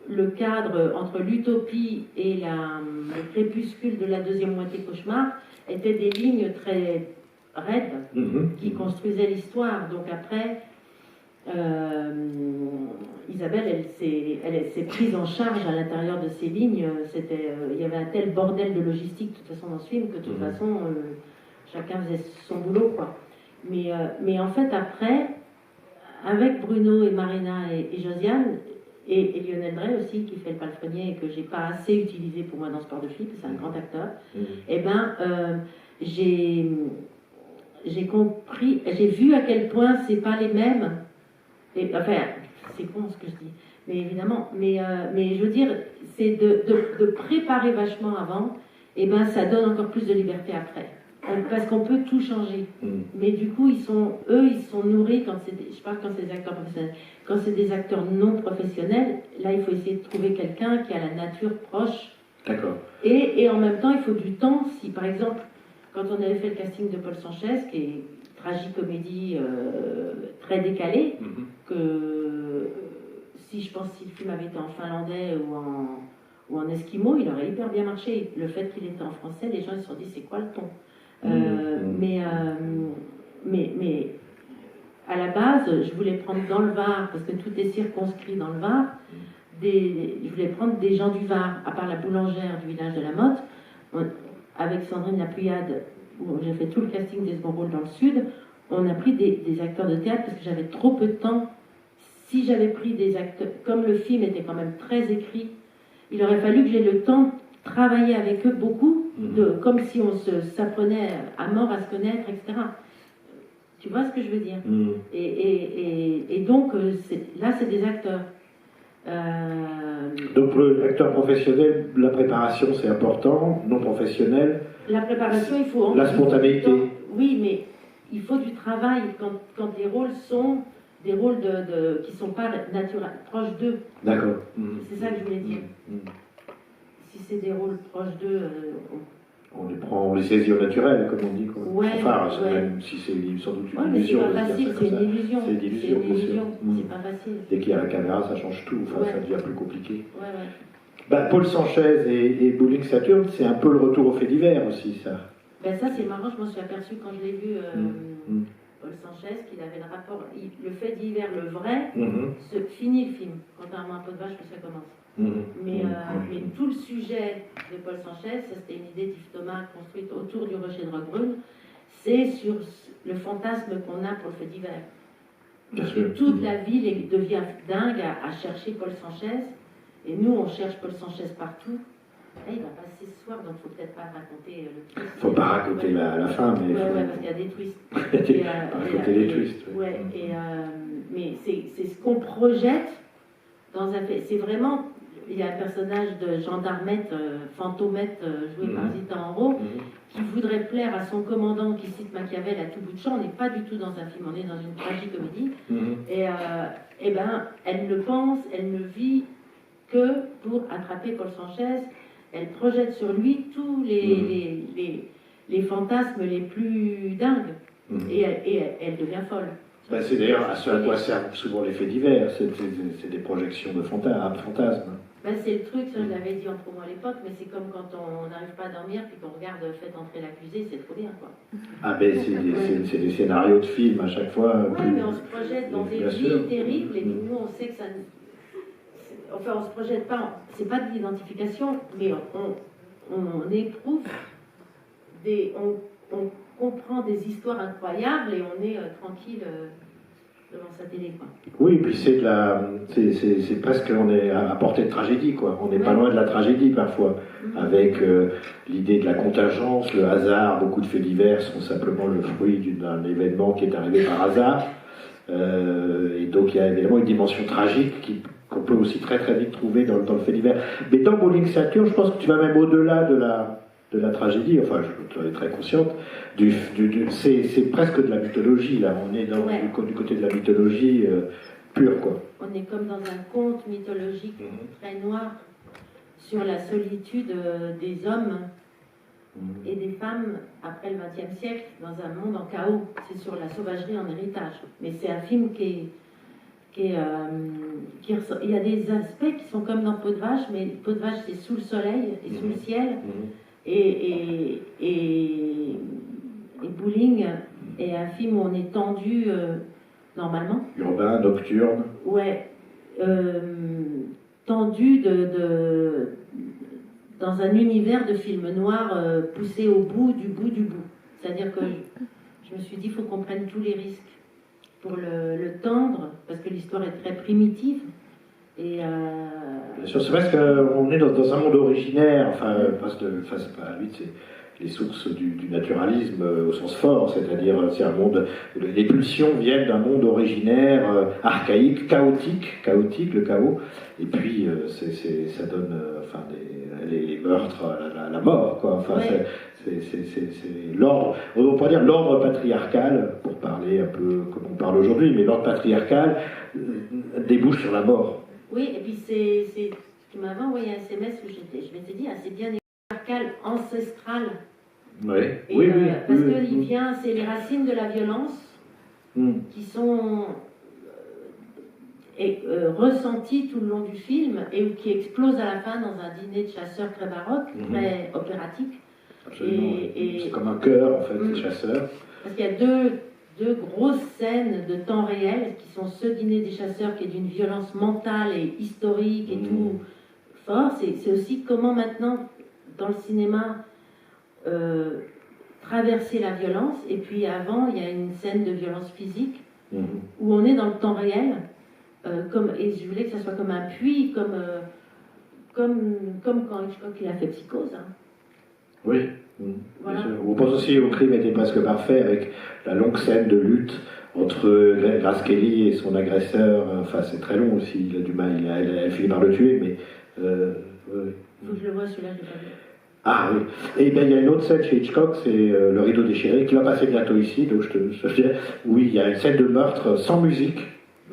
le cadre entre l'utopie et le crépuscule de la deuxième moitié cauchemar étaient des lignes très raides qui construisaient l'histoire. Donc après, Isabelle, elle s'est prise en charge à l'intérieur de ces lignes. Il y avait un tel bordel de logistique de toute façon dans ce film que de toute façon, chacun faisait son boulot, quoi. Mais en fait, après, avec Bruno et Marina et Josiane, et Lionel Drey aussi, qui fait le palefrenier et que j'ai pas assez utilisé pour moi dans Sport de filles, c'est un grand acteur, et ben j'ai compris, j'ai vu à quel point c'est pas les mêmes, enfin c'est con ce que je dis, mais évidemment, mais je veux dire, c'est de préparer vachement avant, et ben ça donne encore plus de liberté après. Parce qu'on peut tout changer. Mais du coup, ils sont nourris quand je parle quand c'est des acteurs professionnels. Quand c'est des acteurs non professionnels, là, il faut essayer de trouver quelqu'un qui a la nature proche. D'accord. Et en même temps, il faut du temps. Si, par exemple, quand on avait fait le casting de Paul Sanchez, qui est tragicomédie très décalée, que si je pense si le film avait été en finlandais ou en esquimau, il aurait hyper bien marché. Le fait qu'il était en français, les gens se sont dit, c'est quoi le ton? Mais à la base, je voulais prendre dans le Var, parce que tout est circonscrit dans le Var, je voulais prendre des gens du Var, à part la boulangère du village de la Motte, avec Sandrine Lapuyade, où j'ai fait tout le casting des seconds rôles dans le Sud, on a pris des acteurs de théâtre, parce que j'avais trop peu de temps. Si j'avais pris des acteurs, comme le film était quand même très écrit, il aurait fallu que j'aie le temps travailler avec eux beaucoup, comme si on s'apprenait à mort à se connaître, etc. Tu vois ce que je veux dire? Et donc, là, c'est des acteurs. Donc, pour l'acteur professionnel, la préparation, c'est important. Non professionnel, la préparation, il faut... La spontanéité. Oui, mais il faut du travail quand les rôles sont des rôles qui ne sont pas naturels, proches d'eux. D'accord. C'est ça que je voulais dire. Si c'est des rôles proches d'eux, on les saisit au naturel, comme on dit. Quoi. Ouais, enfin, même si c'est sans doute une illusion. C'est pas facile, c'est une illusion. C'est une illusion, c'est pas facile. Dès qu'il y a la caméra, ça change tout. Enfin, ça devient plus compliqué. Paul Sanchez et Bowling Saturn, c'est un peu le retour au fait divers aussi, ça. Ben ça, c'est marrant, je m'en suis aperçue quand je l'ai vu, Paul Sanchez, qu'il avait le rapport. Le fait divers, le vrai, se finit le film, contrairement à Peau de Vache que ça commence. Mais tout le sujet de Paul Sanchez, ça c'était une idée d'Yves Thomas construite autour du Rocher de Roquebrune, c'est sur le fantasme qu'on a pour le fait divers. Parce que toute la ville devient dingue à chercher Paul Sanchez, et nous on cherche Paul Sanchez partout. Là, il va passer ce soir, donc il ne faut peut-être pas raconter le twist. Il ne faut pas raconter la fin, mais... Ouais, parce qu'il y a des twists. Raconter les twists. Ouais, mais c'est ce qu'on projette dans un... C'est vraiment... Il y a un personnage de gendarmette, fantomette, joué par Zita Enro, qui voudrait plaire à son commandant qui cite Machiavel à tout bout de champ. On n'est pas du tout dans un film, on est dans une tragicomédie. Et ben, elle ne pense, elle ne vit que pour attraper Paul Sanchez. Elle projette sur lui tous les fantasmes les plus dingues. Et elle devient folle. Ben c'est d'ailleurs à ce à quoi servent souvent les faits divers. C'est des projections de fantasmes. Ben c'est le truc, ça je l'avais dit en promo à l'époque, mais c'est comme quand on n'arrive pas à dormir puis qu'on regarde Faites entrer l'accusé, c'est trop bien, quoi. Ah ben c'est des scénarios de films à chaque fois. Oui, mais on se projette dans des vies terribles et nous on sait que ça... Enfin, on se projette pas, c'est pas de l'identification, mais on éprouve on comprend des histoires incroyables et on est tranquille devant sa télé, quoi. Oui, puis c'est presque, on est à portée de tragédie, quoi. On n'est pas loin de la tragédie parfois, avec l'idée de la contingence, le hasard. Beaucoup de faits divers sont simplement le fruit d'un événement qui est arrivé par hasard. Et donc il y a évidemment une dimension tragique qu'on peut aussi très très vite trouver dans le fait divers. Mais dans Bowling Saturn, je pense que tu vas même au-delà de la tragédie, enfin je suis très consciente, c'est presque de la mythologie, là, on est du côté de la mythologie pure, quoi. On est comme dans un conte mythologique très noir sur la solitude des hommes et des femmes après le XXe siècle dans un monde en chaos. C'est sur la sauvagerie en héritage. Mais c'est un film il y a des aspects qui sont comme dans Peau de Vache, mais Peau de Vache c'est sous le soleil et sous le ciel. Et Bowling est un film où on est tendu normalement. Urbain, nocturne. Ouais. Tendu dans un univers de film noir poussé au bout du bout du bout. C'est-à-dire que je me suis dit, il faut qu'on prenne tous les risques pour le tendre, parce que l'histoire est très primitive. Et bien sûr, c'est parce qu'on est dans un monde originaire, enfin, c'est pas lui, c'est les sources du naturalisme au sens fort, c'est-à-dire c'est un monde, les pulsions viennent d'un monde originaire, archaïque, chaotique, le chaos, et puis ça donne enfin, les meurtres, la mort, quoi. Enfin, c'est l'ordre, on pourrait dire l'ordre patriarcal, pour parler un peu comme on parle aujourd'hui, mais l'ordre patriarcal débouche sur la mort. Oui, et puis tu m'avais envoyé un SMS où je m'étais dit, c'est bien patriarcal, ancestral. Oui. Parce qu'il vient, c'est les racines de la violence qui sont ressenties tout le long du film et qui explosent à la fin dans un dîner de chasseurs très baroque, très opératique. Absolument. C'est comme un chœur, en fait, les chasseurs. Parce qu'il y a deux grosses scènes de temps réel qui sont ce dîner des chasseurs qui est d'une violence mentale et historique et tout fort. C'est aussi comment maintenant, dans le cinéma, traverser la violence. Et puis avant, il y a une scène de violence physique où on est dans le temps réel. Et je voulais que ça soit comme un puits, comme quand Hitchcock il a fait Psychose. Hein. Oui. Voilà. On pense aussi au Crime était presque parfait avec la longue scène de lutte entre Grace Kelly et son agresseur. Enfin, c'est très long aussi. Il a du mal. Elle finit par le tuer, mais. Faut que je le vois, celui-là, je l'ai pas vu. Ah oui. Et bien il y a une autre scène chez Hitchcock, c'est Le Rideau déchiré, qui va passer bientôt ici, donc je te dis, oui, il y a une scène de meurtre sans musique.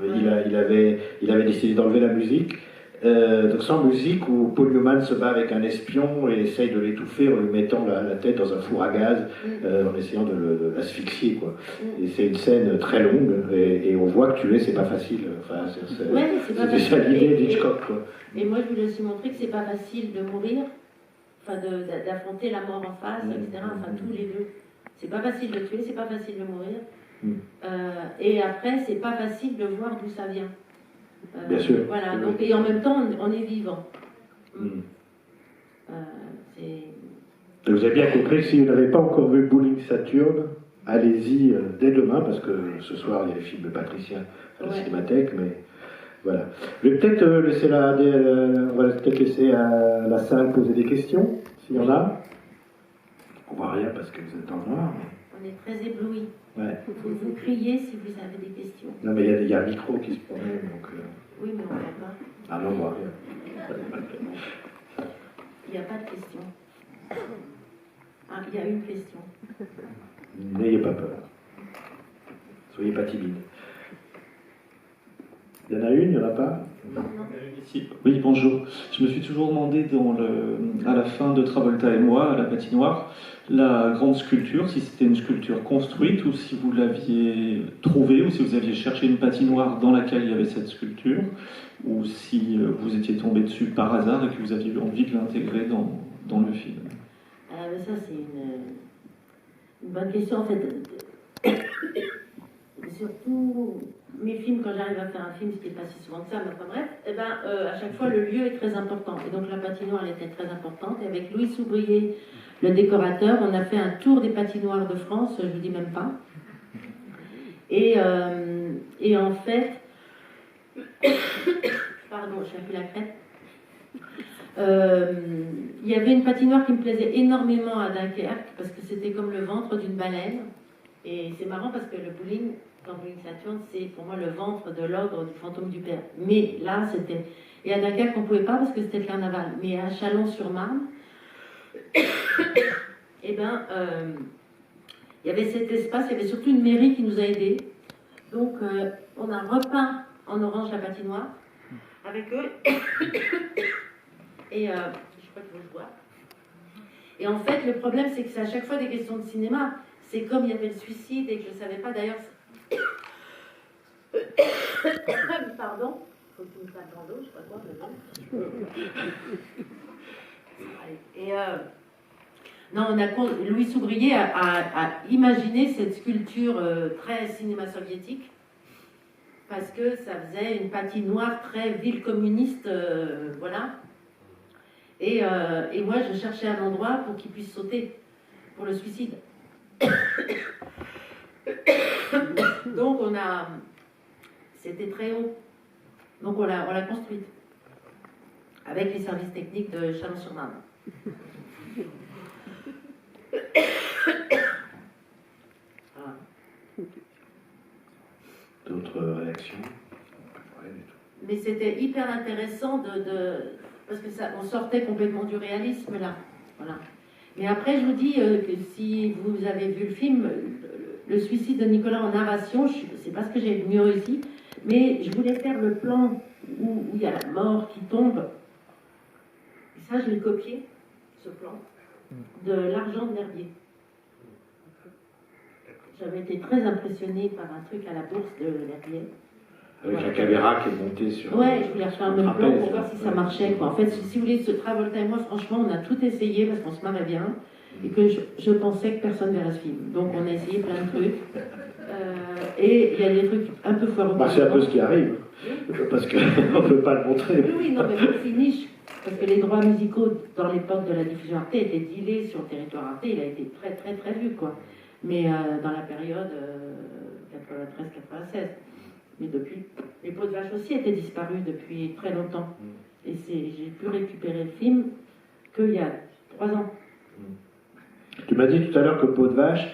Il avait décidé d'enlever la musique. Donc sans musique, où Paul Newman se bat avec un espion et essaye de l'étouffer en lui mettant la tête dans un four à gaz, en essayant de l'asphyxier, quoi. Et c'est une scène très longue, et on voit que tuer, c'est pas facile. Enfin, c'est déjà l'idée d'Hitchcock, quoi. Et moi, je voulais aussi montrer que c'est pas facile de mourir, enfin d'affronter la mort en face, etc. Enfin, tous les deux. C'est pas facile de tuer, c'est pas facile de mourir. Et après, c'est pas facile de voir d'où ça vient. Bien sûr. Voilà, donc, et en même temps, on est vivant. Vous avez bien compris que si vous n'avez pas encore vu Bowling Saturne, allez-y dès demain, parce que ce soir, il y a les films de Patricia à la Cinémathèque, mais voilà. Je vais peut-être on va peut-être laisser à la salle poser des questions, s'il y en a. On voit rien parce que vous êtes dans le noir. On est très éblouis. Ouais. Vous criez si vous avez des questions. Non, mais il y a un micro qui se promène, donc... Oui, mais on ne voit pas. Ah non, on voit rien. Il n'y a pas de question. Ah, il y a une question. N'ayez pas peur. Soyez pas timide. Il y en a une, il n'y en a pas? Oui, bonjour. Je me suis toujours demandé à la fin de Travolta et moi, à la patinoire, la grande sculpture, si c'était une sculpture construite ou si vous l'aviez trouvée, ou si vous aviez cherché une patinoire dans laquelle il y avait cette sculpture, ou si vous étiez tombé dessus par hasard et que vous aviez eu envie de l'intégrer dans le film. Ça, c'est une bonne question, en fait. Surtout, mes films, quand j'arrive à faire un film, ce qui n'est pas si souvent que ça, mais enfin bref, à chaque fois, le lieu est très important. Et donc, la patinoire, elle était très importante. Et avec Louis Soubrier, le décorateur, on a fait un tour des patinoires de France, je ne vous dis même pas. Et en fait, pardon, je n'ai plus la crête. Il y avait une patinoire qui me plaisait énormément à Dunkerque, parce que c'était comme le ventre d'une baleine. Et c'est marrant parce que le bowling, dans Bowling Saturne, c'est pour moi le ventre de l'ogre du fantôme du père. Mais là, c'était... Et à Dunkerque, on ne pouvait pas parce que c'était le carnaval. Mais à Chalon-sur-Marne, il y avait cet espace, il y avait surtout une mairie qui nous a aidés. Donc, on a repeint en orange la patinoire avec eux. Et je crois qu'il faut le voir. Et en fait, le problème, c'est que c'est à chaque fois des questions de cinéma. C'est comme il y avait le suicide et que je ne savais pas d'ailleurs. Pardon, il faut que tu me fasses dans l'eau, je sais pas quoi. Et non, Louis Soubrier a imaginé cette sculpture très cinéma soviétique parce que ça faisait une patinoire très ville communiste, voilà. Et moi, je cherchais un endroit pour qu'il puisse sauter pour le suicide. Donc c'était très haut. Donc on l'a construite avec les services techniques de Chalon-sur-Marne. D'autres réactions? Mais c'était hyper intéressant parce que on sortait complètement du réalisme là. Voilà. Mais après, je vous dis que si vous avez vu le film, le suicide de Nicolas en narration, c'est pas ce que j'ai mieux réussi, mais je voulais faire le plan où il y a la mort qui tombe. Et ça, je l'ai copié, ce plan, de L'Argent de l'Herbier. J'avais été très impressionnée par un truc à la bourse de l'Herbier. Avec la caméra qui est montée sur... Ouais, je voulais refaire le même plan pour voir si ça marchait, quoi. En fait, si vous voulez, ce Travolta et moi, franchement, on a tout essayé parce qu'on se marrait bien et que je pensais que personne verrait ce film. Donc, on a essayé plein de trucs. Et il y a des trucs un peu foireux. C'est un peu ce qui arrive, parce qu'on ne peut pas le montrer. Oui, non, mais c'est niche. Parce que les droits musicaux, dans l'époque de la diffusion Arte, étaient dealés sur le territoire Arte. Il a été très, très, très vu, quoi. Mais dans la période 93-96. Mais depuis, les peaux de vache aussi étaient disparues depuis très longtemps. Et j'ai pu récupérer le film qu'il y a 3 ans. Tu m'as dit tout à l'heure que Peau de Vache,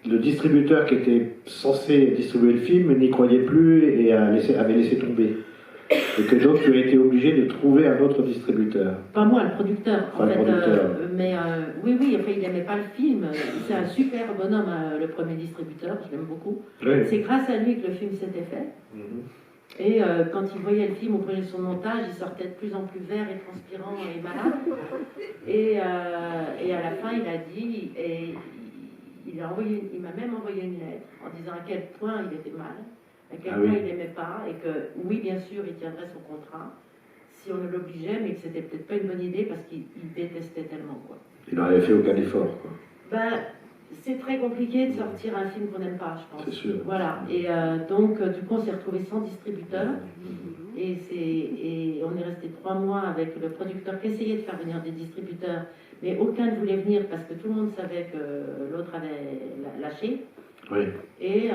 le distributeur qui était censé distribuer le film n'y croyait plus et avait laissé tomber. Et que donc tu as été obligé de trouver un autre distributeur. Pas moi, le producteur. Enfin, le producteur. Mais oui, enfin, il n'aimait pas le film. C'est un super bonhomme, le premier distributeur, je l'aime beaucoup. Oui. C'est grâce à lui que le film s'était fait. Et quand il voyait le film au premier de son montage, il sortait de plus en plus vert et transpirant et malade. Et à la fin, il a dit, et il m'a même envoyé une lettre en disant à quel point il était mal, à quel point il n'aimait pas, et que oui, bien sûr, il tiendrait son contrat si on le l'obligeait, mais que c'était peut-être pas une bonne idée parce qu'il détestait tellement, quoi. Il n'en avait fait aucun effort, quoi. Ben, c'est très compliqué de sortir un film qu'on n'aime pas, je pense. C'est sûr. Voilà. Et donc, du coup, on s'est retrouvé sans distributeur. Et on est resté 3 mois avec le producteur qui essayait de faire venir des distributeurs, mais aucun ne voulait venir parce que tout le monde savait que l'autre avait lâché. Oui. Et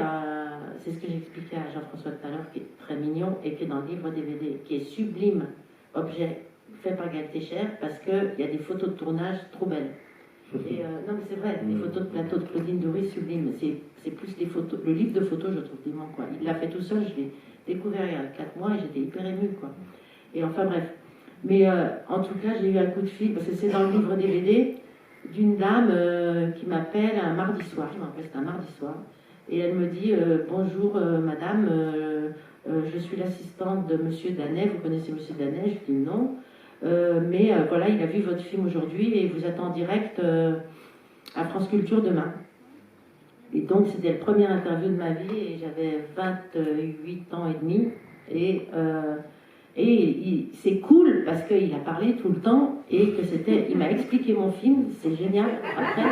c'est ce que j'expliquais à Jean-François tout à l'heure, qui est très mignon et qui est dans le livre DVD, qui est sublime, objet fait par Gaël Técher, parce qu'il y a des photos de tournage trop belles. Et non, mais c'est vrai, les photos de plateau de Claudine Doris, sublime. C'est plus les photos, le livre de photos, je trouve tellement, quoi. Il l'a fait tout seul, je l'ai découvert il y a 4 mois et j'étais hyper émue, quoi. Et enfin bref. Mais en tout cas, j'ai eu un coup de fil, parce que c'est dans le livre DVD, d'une dame qui m'appelle un mardi soir, je me rappelle, c'est un mardi soir, et elle me dit bonjour madame, je suis l'assistante de monsieur Danet, vous connaissez monsieur Danet? Je dis non. Mais voilà, il a vu votre film aujourd'hui et il vous attend en direct à France Culture demain. Et donc, c'était le premier interview de ma vie et j'avais 28 ans et demi. Et c'est cool parce qu'il a parlé tout le temps et que il m'a expliqué mon film, c'est génial. Après,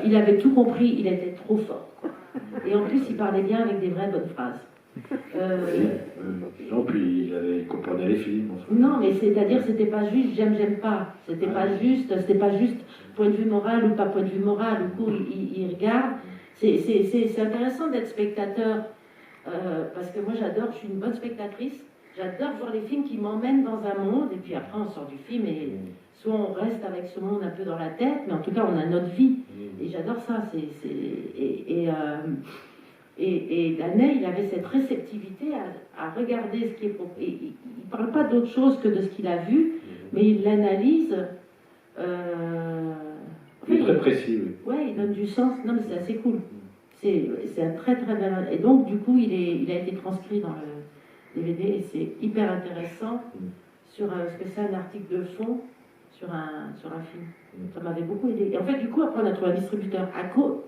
il avait tout compris, il était trop fort, quoi. Et en plus, il parlait bien avec des vraies bonnes phrases. Non, puis il comprenait les films. Enfin. Non, mais c'est-à-dire, c'était pas juste j'aime pas. C'était pas juste point de vue moral ou pas point de vue moral. Du coup, il regarde. C'est intéressant d'être spectateur parce que moi, je suis une bonne spectatrice. J'adore voir les films qui m'emmènent dans un monde et puis après, on sort du film et soit on reste avec ce monde un peu dans la tête, mais en tout cas, on a notre vie. Et j'adore ça. Et Danet, il avait cette réceptivité à regarder ce qui est proposé. Il ne parle pas d'autre chose que de ce qu'il a vu, mais il l'analyse. Il est très précis, oui. Ouais, il donne du sens. Non, mais c'est assez cool. C'est un très très bel. Et donc, du coup, il a été transcrit dans le DVD et c'est hyper intéressant sur ce que c'est un article de fond sur un film. Ça m'avait beaucoup aidé. Et en fait, du coup, après, on a trouvé un distributeur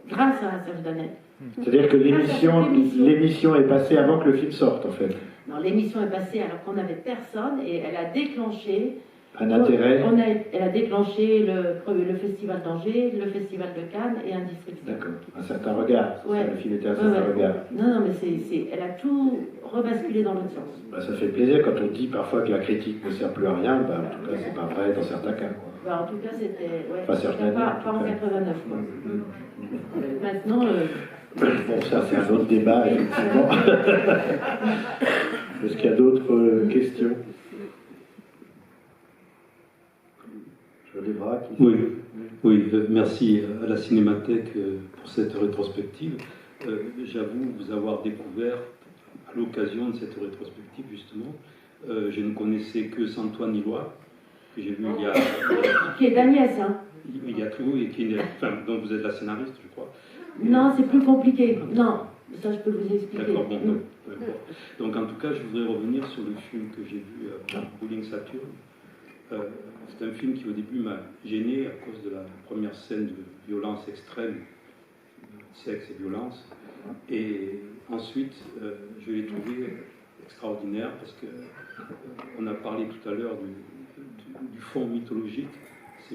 grâce à Serge Danet. C'est-à-dire que l'émission est passée avant que le film sorte, en fait. Non, l'émission est passée alors qu'on n'avait personne et elle a déclenché un intérêt. Elle a déclenché le Festival d'Angers, le Festival de Cannes et un distributeur. D'accord, un certain regard. Ouais. Le film était un certain regard. Non, mais elle a tout rebasculé dans l'autre sens. Bah, ça fait plaisir quand on dit parfois que la critique ne sert plus à rien. Bah, en tout cas, c'est pas vrai dans certains cas. Quoi. Bah, en tout cas, c'était. Ouais, pas en 89. Quoi. Maintenant. Bon, ça, c'est un autre débat, effectivement. Est-ce qu'il y a d'autres questions? Je vois des bras qui... Oui, merci à la Cinémathèque pour cette rétrospective. J'avoue vous avoir découvert à l'occasion de cette rétrospective, justement. Je ne connaissais que Santoine Iloire, que j'ai vu il y a... Qui est Agnès, hein. Il y a tout, et dont vous êtes la scénariste, je crois. Non, c'est plus compliqué. Non, ça je peux vous expliquer. D'accord, bon. Donc en tout cas, je voudrais revenir sur le film que j'ai vu, Bowling Saturn. C'est un film qui au début m'a gêné à cause de la première scène de violence extrême, sexe et violence. Et ensuite, je l'ai trouvé extraordinaire parce que on a parlé tout à l'heure du fond mythologique.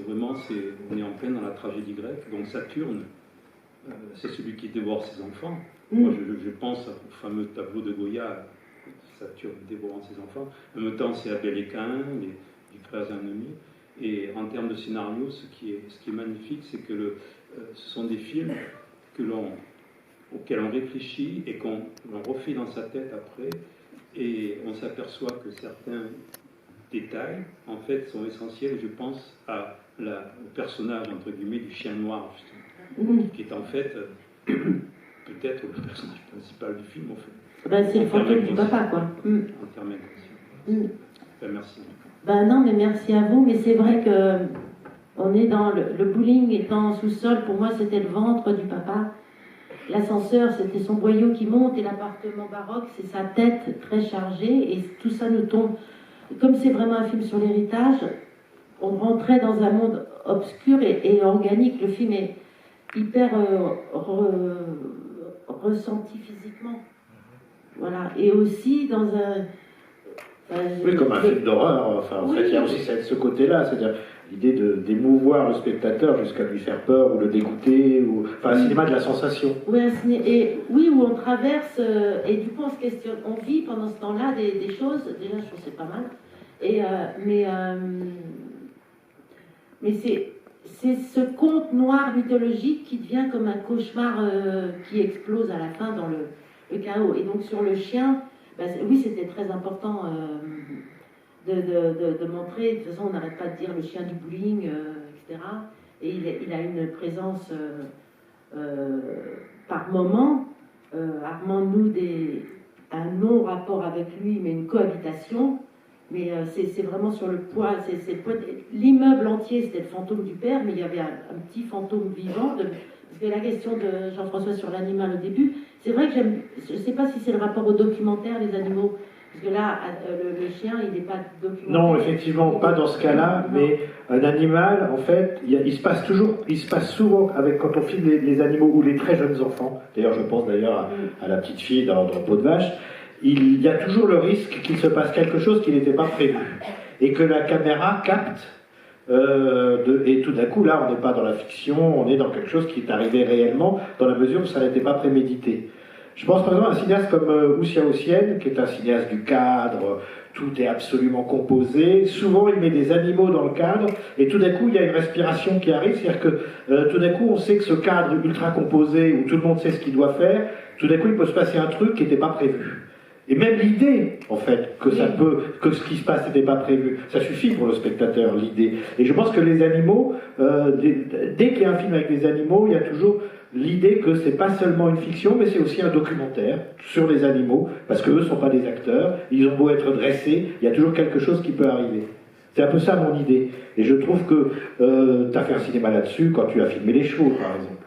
On est en plein dans la tragédie grecque. Donc Saturne, c'est celui qui dévore ses enfants. Moi, je pense au fameux tableau de Goya, Saturne dévorant ses enfants. En même temps, c'est Abel et Caïn, les frères ennemis. Et en termes de scénario, ce qui est magnifique, c'est que ce sont des films auxquels on réfléchit et qu'on refait dans sa tête après. Et on s'aperçoit que certains détails, en fait, sont essentiels. Je pense au personnage, entre guillemets, du chien noir, justement, qui est en fait peut-être le personnage principal du film, en fait. Ben, c'est le fantôme du papa, quoi. En termes inconscients. Ben, merci. Ben non, mais merci à vous. Mais c'est vrai que on est dans le bowling étant en sous-sol. Pour moi, c'était le ventre du papa. l'ascenseur, c'était son boyau qui monte, et l'appartement baroque, c'est sa tête très chargée, et tout ça nous tombe. Comme c'est vraiment un film sur l'héritage, on rentrait dans un monde obscur et organique. Le film est hyper ressenti physiquement. Voilà. Et aussi dans un... oui, comme un film d'horreur. Enfin, en fait, il y a aussi ce côté-là, c'est-à-dire l'idée d'émouvoir le spectateur jusqu'à lui faire peur ou le dégoûter, ou enfin un cinéma de la sensation. Oui, oui, où on traverse et du coup on se questionne, on vit pendant ce temps-là des choses. Déjà, je trouve que c'est pas mal. Et mais c'est ce conte noir mythologique qui devient comme un cauchemar qui explose à la fin dans le chaos. Et donc sur le chien, oui, c'était très important. De montrer, de toute façon on n'arrête pas de dire le chien du bowling, etc. Et il a une présence par moment. Armand noue un non-rapport avec lui, mais une cohabitation. Mais c'est vraiment sur le poids. L'immeuble entier, c'était le fantôme du père, mais il y avait un petit fantôme vivant. Parce que la question de Jean-François sur l'animal au début, c'est vrai que je ne sais pas si c'est le rapport au documentaire, les animaux. Parce que là, le chien, il n'est pas documentaire. Non, effectivement, pas dans ce cas-là, mais un animal, en fait, il se passe souvent, quand on filme les animaux ou les très jeunes enfants, d'ailleurs, je pense d'ailleurs à la petite fille dans Peau de vache, il y a toujours le risque qu'il se passe quelque chose qui n'était pas prévu, et que la caméra capte, et tout d'un coup, là, on n'est pas dans la fiction, on est dans quelque chose qui est arrivé réellement, dans la mesure où ça n'était pas prémédité. Je pense par exemple à un cinéaste comme Wuxia Ossian, qui est un cinéaste du cadre, tout est absolument composé. Souvent, il met des animaux dans le cadre, et tout d'un coup, il y a une respiration qui arrive, c'est-à-dire que tout d'un coup, on sait que ce cadre ultra composé, où tout le monde sait ce qu'il doit faire, tout d'un coup, il peut se passer un truc qui n'était pas prévu. Et même l'idée, en fait, que ce qui se passe n'était pas prévu, ça suffit pour le spectateur, l'idée. Et je pense que les animaux, dès qu'il y a un film avec des animaux, il y a toujours l'idée que c'est pas seulement une fiction, mais c'est aussi un documentaire sur les animaux, parce qu'eux ne sont pas des acteurs, ils ont beau être dressés, il y a toujours quelque chose qui peut arriver. C'est un peu ça mon idée. Et je trouve que tu as fait un cinéma là-dessus quand tu as filmé les chevaux, par exemple.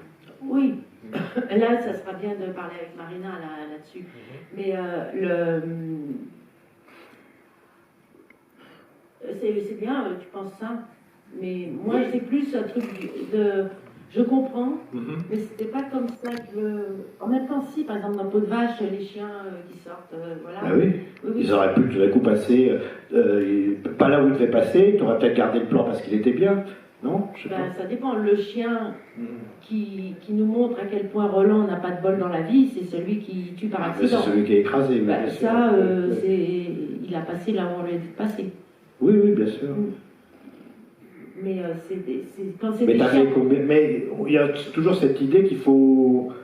Oui. Là, ça sera bien de parler avec Marina là-dessus. Mais c'est bien, tu penses ça. Mais moi, c'est plus un truc de... Je comprends, mais c'était pas comme ça que... En même temps, si, par exemple, dans Peau de vache, les chiens qui sortent, voilà. Ah oui. Ils auraient pu tout d'un coup passer, pas là où ils devaient passer, tu aurais peut-être gardé le plan parce qu'il était bien, non? Ça dépend. Le chien qui nous montre à quel point Roland n'a pas de bol dans la vie, c'est celui qui tue par accident. C'est celui qui est écrasé. Ça, il a passé là où on lui a dit de passer. Oui, oui, bien sûr. Mais quand c'est des chiens... Mais il y a toujours cette idée qu'ils peuvent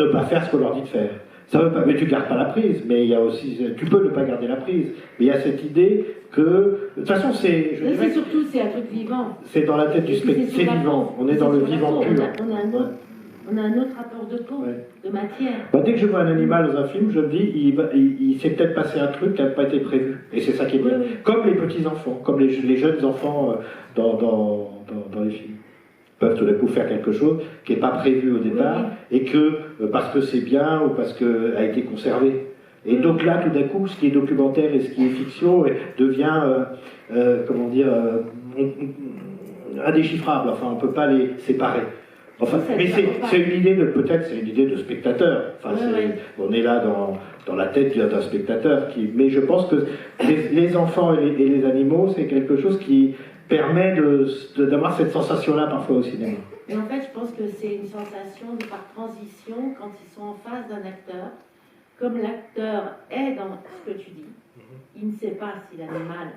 ne pas faire ce qu'on leur dit de faire. Ça veut pas, mais tu ne gardes pas la prise, mais il y a aussi, tu peux ne pas garder la prise, mais il y a cette idée que, de toute façon, c'est un truc vivant. C'est dans la tête du spectateur, c'est vivant, on est dans le vivant pur. On a un autre rapport de peau, de matière. Dès que je vois un animal dans un film, je me dis, il s'est peut-être passé un truc qui n'a pas été prévu. Et c'est ça qui est bien. Oui. Comme les petits-enfants, comme les jeunes enfants dans les films. Ils peuvent tout d'un coup faire quelque chose qui n'est pas prévu au départ, et que, parce que c'est bien, ou parce que a été conservé. Et donc là, tout d'un coup, ce qui est documentaire et ce qui est fiction devient, indéchiffrable. Enfin, on ne peut pas les séparer. Enfin, mais c'est une idée c'est une idée de spectateur. Enfin, on est là dans la tête d'un spectateur. Mais je pense que les enfants et les animaux, c'est quelque chose qui permet d'avoir cette sensation-là parfois au cinéma. Et en fait, je pense que c'est une sensation par transition quand ils sont en face d'un acteur. Comme l'acteur est dans ce que tu dis, il ne sait pas si l'animal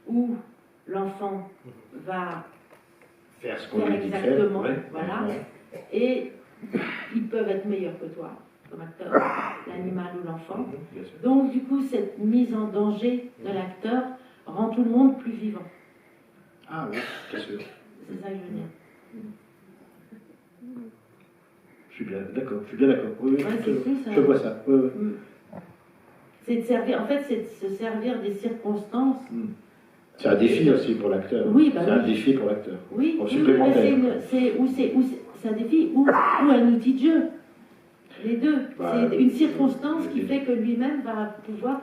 ou l'enfant va faire ce qu'on lui dit exactement, voilà. Et ils peuvent être meilleurs que toi, comme acteur, l'animal ou l'enfant. Donc, du coup, cette mise en danger de l'acteur rend tout le monde plus vivant. Ah oui, bien sûr. C'est ça que je veux dire. Je suis bien d'accord. Oui, je vois ça. C'est de servir, en fait, c'est de se servir des circonstances. C'est un défi aussi pour l'acteur. Oui, c'est un défi pour l'acteur. Oui, supplémentaire. C'est un défi ou un outil de jeu. Les deux. Bah, c'est une circonstance qui les- fait que lui-même va pouvoir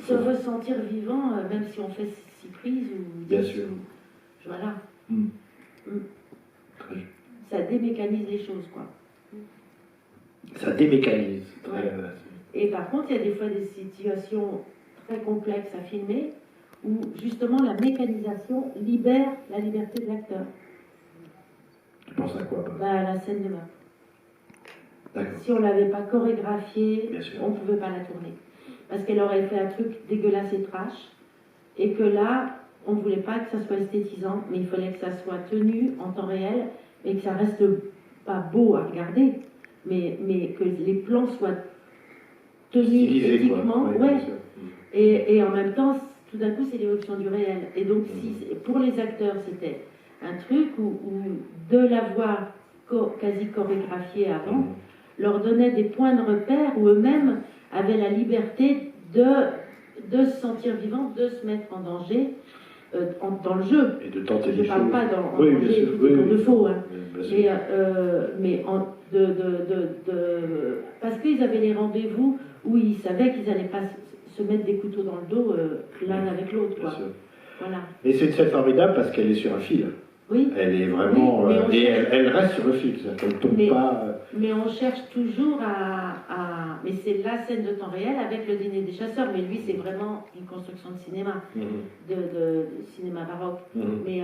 se ressentir vivant, même si on fait 6 prises ou 10. Bien sûr. Voilà. Très- Ça démécanise les choses, quoi. Ça démécanise. Ouais. Et par contre, il y a des fois des situations très complexes à filmer où justement la mécanisation libère la liberté de l'acteur. Tu penses à quoi Bah, la scène de meurtre. D'accord. Si on l'avait pas chorégraphiée, Bien sûr. on ne pouvait pas la tourner. Parce qu'elle aurait fait un truc dégueulasse et trash. Et que là, on ne voulait pas que ça soit esthétisant, mais il fallait que ça soit tenu en temps réel et que ça reste pas beau à regarder, mais que les plans soient tenus Stylisé, esthétiquement. quoi. Ouais. Bien sûr. Et en même temps, tout d'un coup, c'est l'évolution du réel. Et donc, si, pour les acteurs, c'était un truc où de l'avoir quasi chorégraphié avant, leur donnait des points de repère où eux-mêmes avaient la liberté de se sentir vivants, de se mettre en danger dans le jeu. Et de tenter Je des ne parle choses. pas dans Oui, en bien danger sûr. tout Oui, autour oui, de faux. Hein. bien sûr. Mais parce qu'ils avaient les rendez-vous où ils savaient qu'ils n'allaient pas se mettre des couteaux dans le dos l'un avec l'autre. Bien Quoi. sûr. Voilà. Mais c'est une scène formidable parce qu'elle est sur un fil. Oui. Elle est vraiment. Oui, mais on et cherche- elle reste sur le fil. C'est-à-dire qu'elle ne tombe Mais- pas. Mais on cherche toujours mais c'est la scène de temps réel avec le dîner des chasseurs. Mais lui, c'est vraiment une construction de cinéma, de cinéma baroque. Mais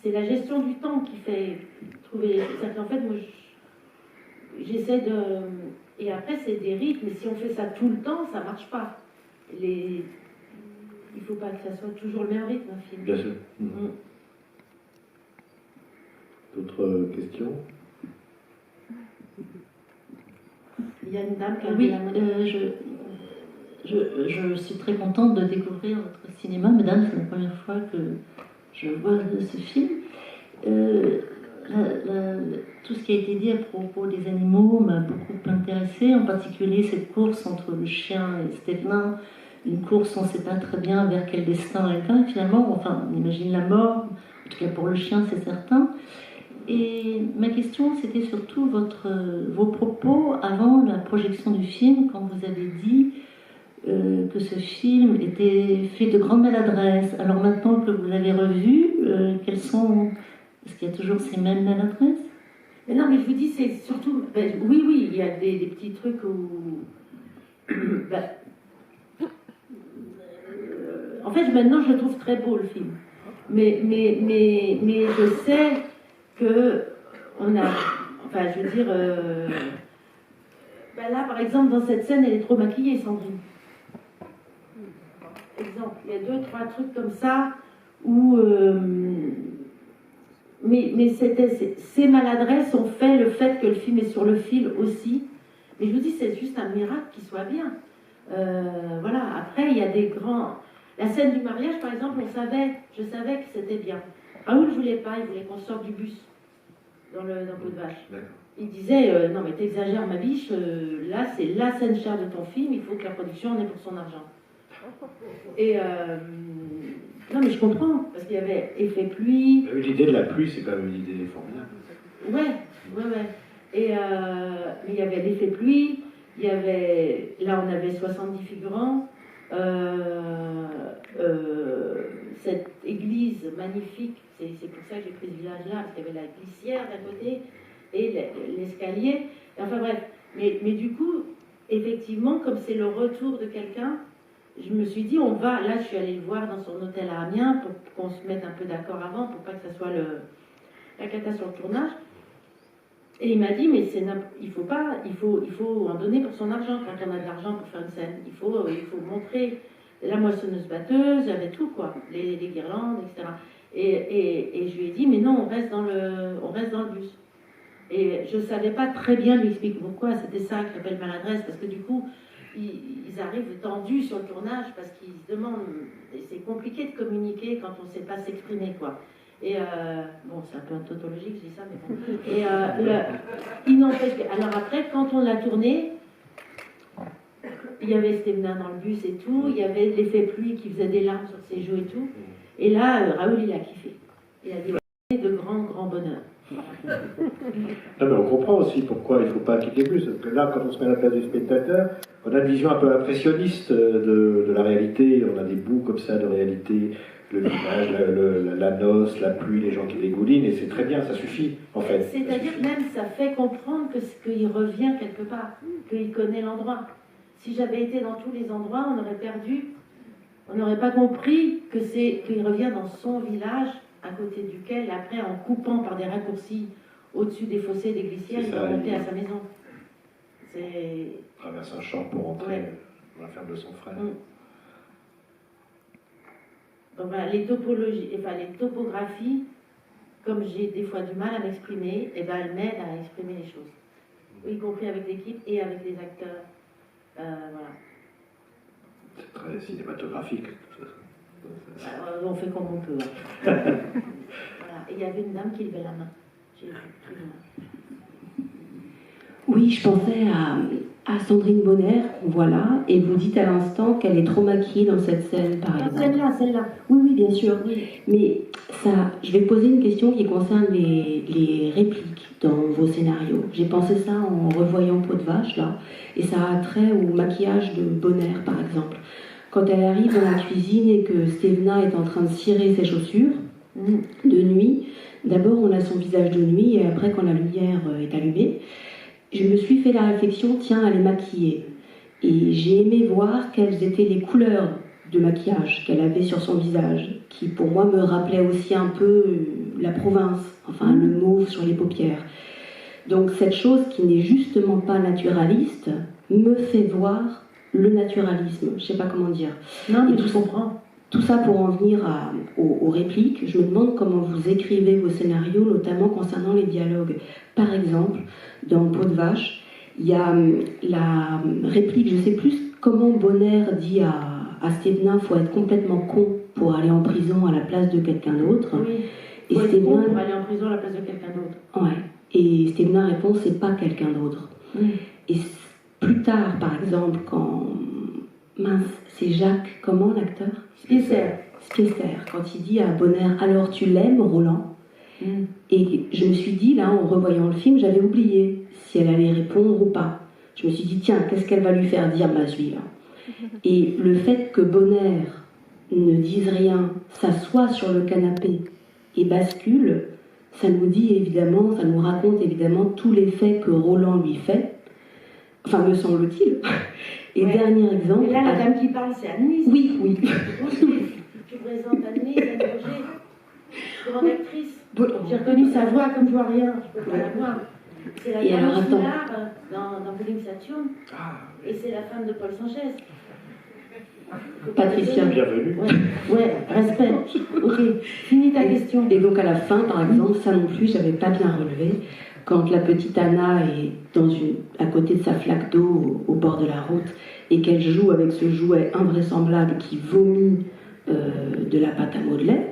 c'est la gestion du temps qui fait trouver. C'est-à-dire qu'en fait, moi, j'essaie de. Et après, c'est des rythmes. Et si on fait ça tout le temps, ça marche pas. Il faut pas que ça soit toujours le même rythme, un film. Bien sûr. D'autres questions? Il y a une dame qui a Oui, levé la main. je suis très contente de découvrir votre cinéma. Mesdames, c'est la première fois que je vois ce film. Tout ce qui a été dit à propos des animaux m'a beaucoup intéressée, en particulier cette course entre le chien et Stevenin, une course on ne sait pas très bien vers quel destin elle va finalement, enfin on imagine la mort, en tout cas pour le chien c'est certain. Et ma question c'était surtout vos propos avant la projection du film, quand vous avez dit que ce film était fait de grande maladresse. Alors maintenant que vous l'avez revu, quelles sont... Est-ce qu'il y a toujours ces mêmes maladresses? Mais non, mais je vous dis, c'est surtout. Oui, il y a des petits trucs où. En fait, maintenant, je le trouve très beau le film. Mais je sais que on a. Enfin, je veux dire. Là, par exemple, dans cette scène, elle est trop maquillée, Sandrine. Exemple, il y a 2-3 trucs comme ça où. Mais ces maladresses ont fait le fait que le film est sur le fil aussi. Mais je vous dis, c'est juste un miracle qu'il soit bien. Voilà. Après, il y a des grands... La scène du mariage, par exemple, je savais que c'était bien. Raoul ne voulait pas, il voulait qu'on sorte du bus dans Peau de Vache. Il disait, non mais t'exagères ma biche, là c'est la scène chère de ton film, il faut que la production en ait pour son argent. Et... non mais je comprends, parce qu'il y avait effet pluie. L'idée de la pluie, c'est quand même une idée formidable. Ouais. Et mais il y avait l'effet pluie, il y avait... Là on avait 70 figurants. Cette église magnifique, c'est pour ça que j'ai pris ce village-là, parce qu'il y avait la glissière d'un côté et l'escalier. Enfin bref, mais du coup, effectivement, comme c'est le retour de quelqu'un, je me suis dit, là je suis allée le voir dans son hôtel à Amiens pour qu'on se mette un peu d'accord avant, pour pas que ça soit la cata sur le tournage. Et il m'a dit, mais il faut en donner pour son argent quand on a de l'argent pour faire une scène. Il faut montrer la moissonneuse batteuse, j'avais tout quoi, les guirlandes, etc. Et je lui ai dit, mais non, on reste dans le bus. Et je savais pas très bien lui expliquer pourquoi, c'était ça que j'appelle maladresse, parce que du coup, ils arrivent tendus sur le tournage parce qu'ils se demandent, et c'est compliqué de communiquer quand on ne sait pas s'exprimer quoi. Et bon, c'est un peu tautologique, je dis ça, mais bon. Et il n'empêche que. Alors après, quand on l'a tourné, il y avait Stevenin dans le bus et tout, il y avait l'effet pluie qui faisait des larmes sur ses joues et tout. Et là, Raoul, il a kiffé. Il a dit, ouais, de grand bonheur. Non, mais on comprend aussi pourquoi il ne faut pas quitter plus. Parce que là, quand on se met à la place du spectateur, on a une vision un peu impressionniste de la réalité. On a des bouts comme ça de réalité, le village, la noce, la pluie, les gens qui dégoulinent, et c'est très bien, ça suffit, en fait. C'est-à-dire que même ça fait comprendre qu'il revient quelque part, qu'il connaît l'endroit. Si j'avais été dans tous les endroits, on aurait perdu, on n'aurait pas compris qu'il revient dans son village, à côté duquel, après, en coupant par des raccourcis au-dessus des fossés des glissières, il va monter à sa maison. Il traverse un champ pour rentrer dans la ferme de son frère. Donc voilà, les topographies, comme j'ai des fois du mal à m'exprimer, elles m'aident à exprimer les choses. Y compris avec l'équipe et avec les acteurs. Voilà. C'est très cinématographique. On fait comme on peut. Voilà. Et il y avait une dame qui levait la main. J'ai vu plus loin. Oui, je pensais à Sandrine Bonnaire, voilà, et vous dites à l'instant qu'elle est trop maquillée dans cette scène, par exemple. Celle-là. Oui, bien sûr. Oui. Mais ça, je vais poser une question qui concerne les répliques dans vos scénarios. J'ai pensé ça en revoyant Peau de vache, là, et ça a trait au maquillage de Bonnaire, par exemple. Quand elle arrive dans la cuisine et que Stévenin est en train de cirer ses chaussures, de nuit, d'abord on a son visage de nuit, et après quand la lumière est allumée, je me suis fait la réflexion, tiens, elle est maquillée. Et j'ai aimé voir quelles étaient les couleurs de maquillage qu'elle avait sur son visage, qui pour moi me rappelait aussi un peu la province, enfin le mauve sur les paupières. Donc cette chose qui n'est justement pas naturaliste me fait voir le naturalisme, je sais pas comment dire. Non, mais je comprends. Tout ça pour en venir aux répliques, je me demande comment vous écrivez vos scénarios, notamment concernant les dialogues. Par exemple, dans Peau de vache, il y a la réplique, je ne sais plus comment Bonnaire dit à Stévenin, il faut être complètement con pour aller en prison à la place de quelqu'un d'autre. Oui, et faut être Stévenin, con pour aller en prison à la place de quelqu'un d'autre. Ouais. Et Stévenin répond, c'est pas quelqu'un d'autre. Et plus tard, par exemple, quand... Mince, c'est Jacques, comment l'acteur Spiesser, quand il dit à Bonnaire, alors tu l'aimes, Roland? Et je me suis dit, là, en revoyant le film, j'avais oublié si elle allait répondre ou pas. Je me suis dit, tiens, qu'est-ce qu'elle va lui faire dire, Mazui, là? Et le fait que Bonnaire ne dise rien, s'assoit sur le canapé et bascule, ça nous dit évidemment, ça nous raconte évidemment tous les faits que Roland lui fait, enfin, me semble-t-il. Et dernier exemple... Et là, la dame qui parle, c'est Annelise. Oui. Tu présentes Annelise, Anne Roger, grande actrice. J'ai reconnu sa voix comme je vois rien, je peux pas la voir. C'est la dame Soulard dans Bowling Saturn. Et c'est la femme de Paul Sanchez. Patricia, bienvenue. Ouais, respect. Ok, finis ta question. Et donc à la fin, par exemple, ça non plus, j'avais pas bien relevé. Quand la petite Anna est à côté de sa flaque d'eau au bord de la route et qu'elle joue avec ce jouet invraisemblable qui vomit de la pâte à modeler,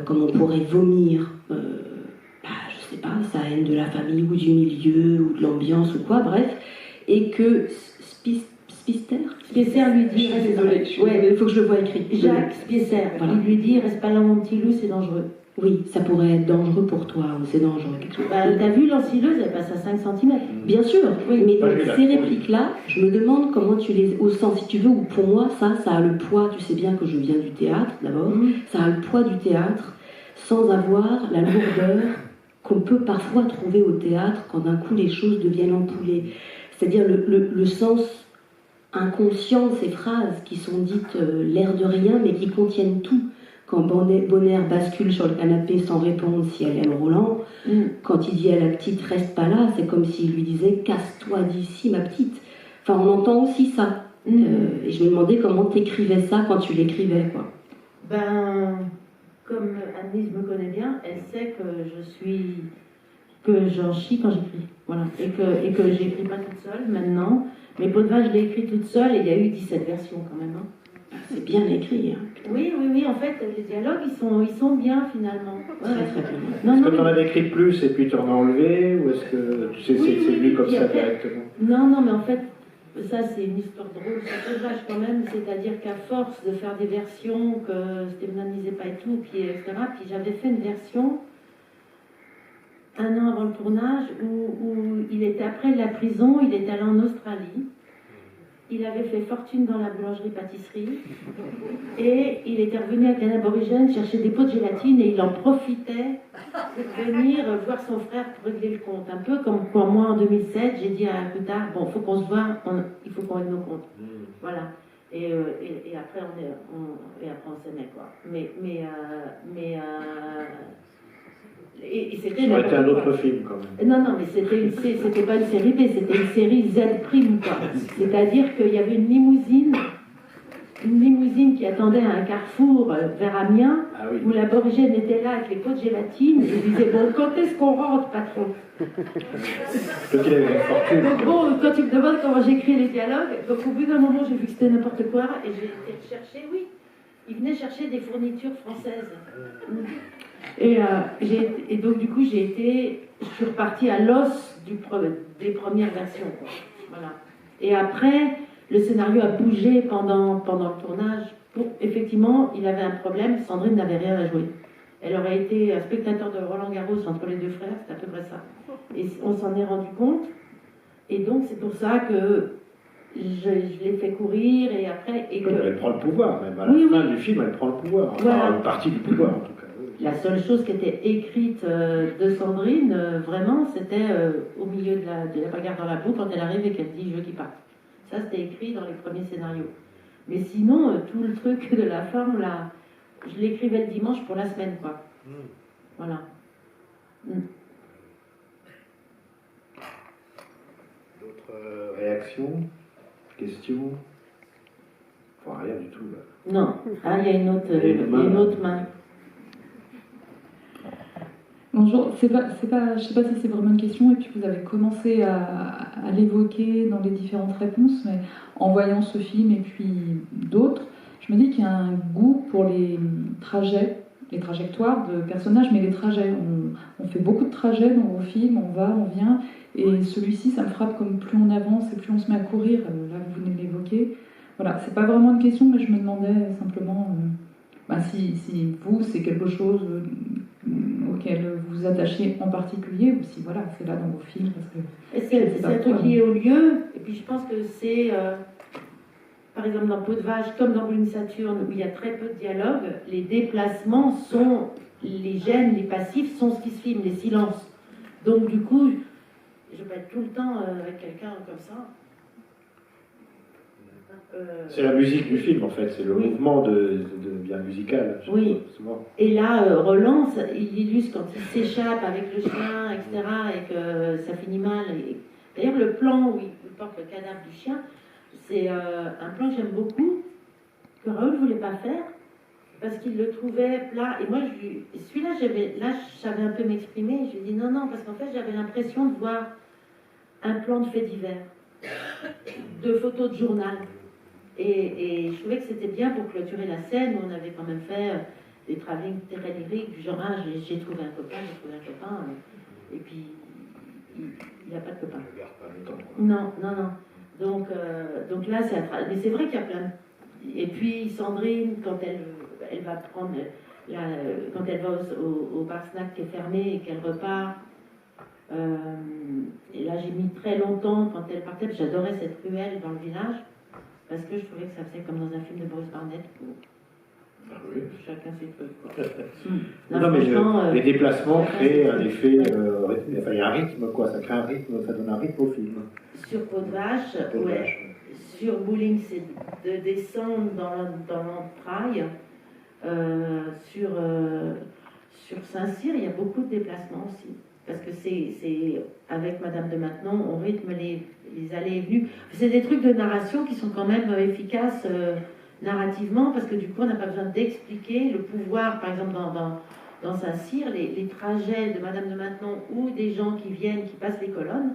comme on pourrait vomir, je sais pas, sa haine de la famille ou du milieu ou de l'ambiance ou quoi, bref, et que Spiesser lui dit... Je suis désolée, il faut que je le voie écrit. Jacques Spiesser, voilà. Il lui dit, reste pas là mon petit loup, c'est dangereux. Oui, ça pourrait être dangereux pour toi, ou c'est dangereux quelque chose. T'as vu l'ensileuse, elle passe à 5 cm. Bien sûr, oui, mais donc, ces répliques-là, je me demande comment tu les... Au sens, si tu veux, ou pour moi, ça a le poids, tu sais bien que je viens du théâtre, d'abord, ça a le poids du théâtre, sans avoir la lourdeur qu'on peut parfois trouver au théâtre quand d'un coup les choses deviennent ampoulées. C'est-à-dire le sens inconscient de ces phrases qui sont dites l'air de rien, mais qui contiennent tout. Quand Bonnaire bascule sur le canapé sans répondre si elle aime Roland, quand il dit à la petite « reste pas là », c'est comme s'il lui disait « casse-toi d'ici, ma petite ». Enfin, on entend aussi ça. Et je me demandais comment t'écrivais ça quand tu l'écrivais, quoi. Comme Annelise me connaît bien, elle sait que j'en chie quand j'écris. Voilà. Et que j'écris pas toute seule maintenant. Mais Peau de vache, je l'ai écrit toute seule et il y a eu 17 versions quand même. C'est bien écrit. Hein. Oui, en fait, les dialogues, ils sont bien, finalement. Très bien. Est-ce que tu en as écrit plus et puis tu en as enlevé, ou est-ce que c'est venu comme ça directement? Non, mais en fait, ça, c'est une histoire drôle, c'est Peau de vache quand même, c'est-à-dire qu'à force de faire des versions que Stévenin ne lisait pas et tout, puis, etc., puis j'avais fait une version un an avant le tournage, où il était après la prison, il est allé en Australie. Il avait fait fortune dans la boulangerie-pâtisserie et il était revenu avec un aborigène chercher des pots de gélatine et il en profitait pour venir voir son frère pour régler le compte. Un peu comme quand moi en 2007, j'ai dit à Coutard, bon, il faut qu'on se voit, il faut qu'on règle nos comptes. Voilà. Et après on s'aimait quoi. Et c'était ça aurait été un autre film quand même. Non, mais c'était pas une série B, c'était une série Z prime quoi. C'est-à-dire qu'il y avait une limousine qui attendait à un carrefour vers Amiens, où l'aborigène était là avec les pots de gélatine, et il disait bon, quand est-ce qu'on rentre, patron? Donc il avait une fortune. Donc bon, quand tu me demandes comment j'écris les dialogues, donc au bout d'un moment j'ai vu que c'était n'importe quoi, et j'ai été chercher, oui, il venait chercher des fournitures françaises. Et donc du coup je suis repartie à l'os des premières versions quoi. Voilà. Et après le scénario a bougé pendant le tournage. Effectivement il avait un problème, Sandrine n'avait rien à jouer, elle aurait été un spectateur de Roland Garros entre les deux frères, c'est à peu près ça, et on s'en est rendu compte, et donc c'est pour ça que je l'ai fait courir, et après elle prend le pouvoir même à la fin du film, elle prend le pouvoir, voilà. Une partie du pouvoir en tout cas. La seule chose qui était écrite de Sandrine, vraiment, c'était au milieu de la bagarre dans la boue, quand elle arrive et qu'elle dit « je veux qu'il parte ». Ça, c'était écrit dans les premiers scénarios. Mais sinon, tout le truc de la forme, là, je l'écrivais le dimanche pour la semaine, quoi. Voilà. D'autres réactions? Questions? Enfin, rien du tout, là. Non. Ah, il y a une autre main. Bonjour, je sais pas si c'est vraiment une question, et puis vous avez commencé à l'évoquer dans les différentes réponses, mais en voyant ce film et puis d'autres, je me dis qu'il y a un goût pour les trajets, les trajectoires de personnages, mais les trajets. On fait beaucoup de trajets dans vos films, on va, on vient, et celui-ci, ça me frappe comme plus on avance et plus on se met à courir, là vous venez de l'évoquer. Voilà, c'est pas vraiment une question, mais je me demandais simplement si vous, c'est quelque chose auquel vous vous attachez en particulier, ou si voilà, c'est là dans vos films. C'est un truc lié au lieu, et puis je pense que c'est, par exemple dans Peau de Vache, comme dans Brume Saturne, où il y a très peu de dialogue, les déplacements sont, les gènes, les passifs sont ce qui se filme, les silences. Donc du coup, je vais pas être tout le temps avec quelqu'un comme ça. C'est la musique du film en fait, c'est le mouvement de bien musical. Oui. Souvent. Et là, Roland, il illustre quand il s'échappe avec le chien, etc., et que ça finit mal. D'ailleurs, le plan où il porte le cadavre du chien, c'est un plan que j'aime beaucoup, que Raoul ne voulait pas faire, parce qu'il le trouvait plat. Et moi, celui-là, je savais un peu m'exprimer. Je lui ai dit non, parce qu'en fait, j'avais l'impression de voir un plan de fait divers, de photos de journal. Et je trouvais que c'était bien pour clôturer la scène où on avait quand même fait des travelling très lyriques, du genre j'ai trouvé un copain, et puis il n'y a pas de copain. Non. Donc là, mais c'est vrai qu'il y a plein de... Et puis Sandrine, quand elle va prendre... quand elle va au bar snack qui est fermé et qu'elle repart, et là j'ai mis très longtemps quand elle partait, j'adorais cette ruelle dans le village, parce que je trouvais que ça faisait comme dans un film de Boris Barnett où chacun ses trucs quoi. Non, mais les déplacements créent un effet, enfin il y a un rythme quoi, ça crée un rythme, ça donne un rythme au film. Sur Peau de Vache, sur Bowling c'est de descendre dans l'entraille, sur Saint-Cyr il y a beaucoup de déplacements aussi. Parce que c'est avec Madame de Maintenon, on rythme les allées et venues. C'est des trucs de narration qui sont quand même efficaces narrativement, parce que du coup, on n'a pas besoin d'expliquer le pouvoir, par exemple, dans Saint-Cyr, les trajets de Madame de Maintenon ou des gens qui viennent, qui passent les colonnes.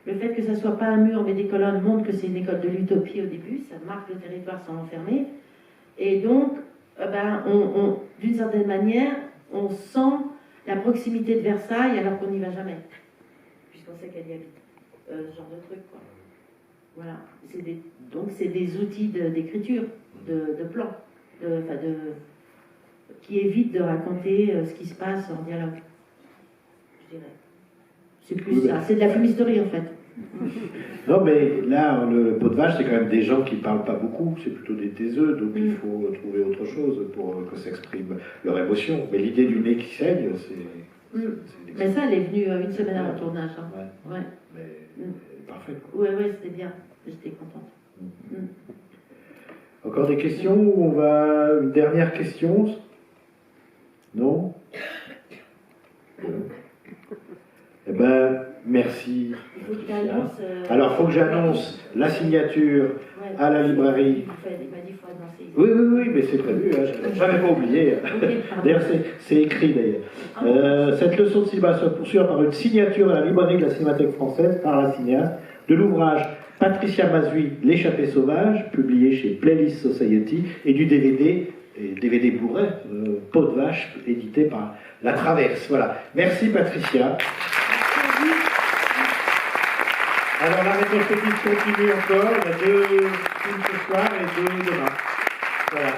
Le fait que ça ne soit pas un mur, mais des colonnes, montre que c'est une école de l'utopie au début, ça marque le territoire sans l'enfermer. Et donc, d'une certaine manière, on sent la proximité de Versailles alors qu'on n'y va jamais, puisqu'on sait qu'elle y habite. Ce genre de truc, quoi. Voilà. Donc c'est des outils d'écriture, de plan, qui évitent de raconter ce qui se passe en dialogue, je dirais. C'est plus ça, c'est de la fumisterie en fait. Non, mais là, le pot de vache, c'est quand même des gens qui ne parlent pas beaucoup, c'est plutôt des taiseux, donc il faut trouver autre chose pour que s'exprime leur émotion. Mais l'idée du nez qui saigne, c'est... Mais ça, elle est venue une semaine avant le tournage. Hein. Ouais. Mais parfait. Oui, c'était bien, j'étais contente. Encore des questions ou on va... Une dernière question? Non? Eh ben, merci. Il faut que tu annonces, alors, il faut que j'annonce la signature à la librairie. Il m'a dit qu'il faut annoncer. Oui, mais c'est prévu, hein, je n'avais pas oublié. D'ailleurs, c'est écrit d'ailleurs. Cette leçon de cinéma se poursuit par une signature à la librairie de la Cinémathèque française par la cinéaste de l'ouvrage Patricia Mazui, L'échappée sauvage, publié chez Playlist Society, et du DVD, DVD Blu-ray, Pot de vache, édité par La Traverse. Voilà. Merci Patricia. Alors la rétrospective continue encore, il y a 2 films ce soir et 2 demain. Voilà.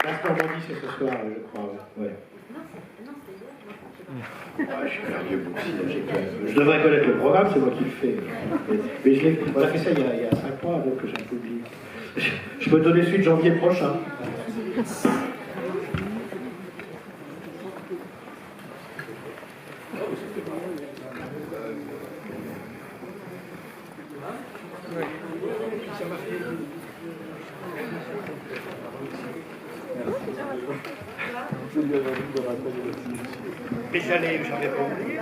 La Normandie c'est ce soir, je crois. Ouais. Je suis un vieux bouclier. Je devrais connaître le programme, c'est moi qui le fais. Mais on a fait ça il y a 5 mois, donc j'ai un peu oublié. Je peux donner suite janvier prochain. Mais j'avais pas oublié.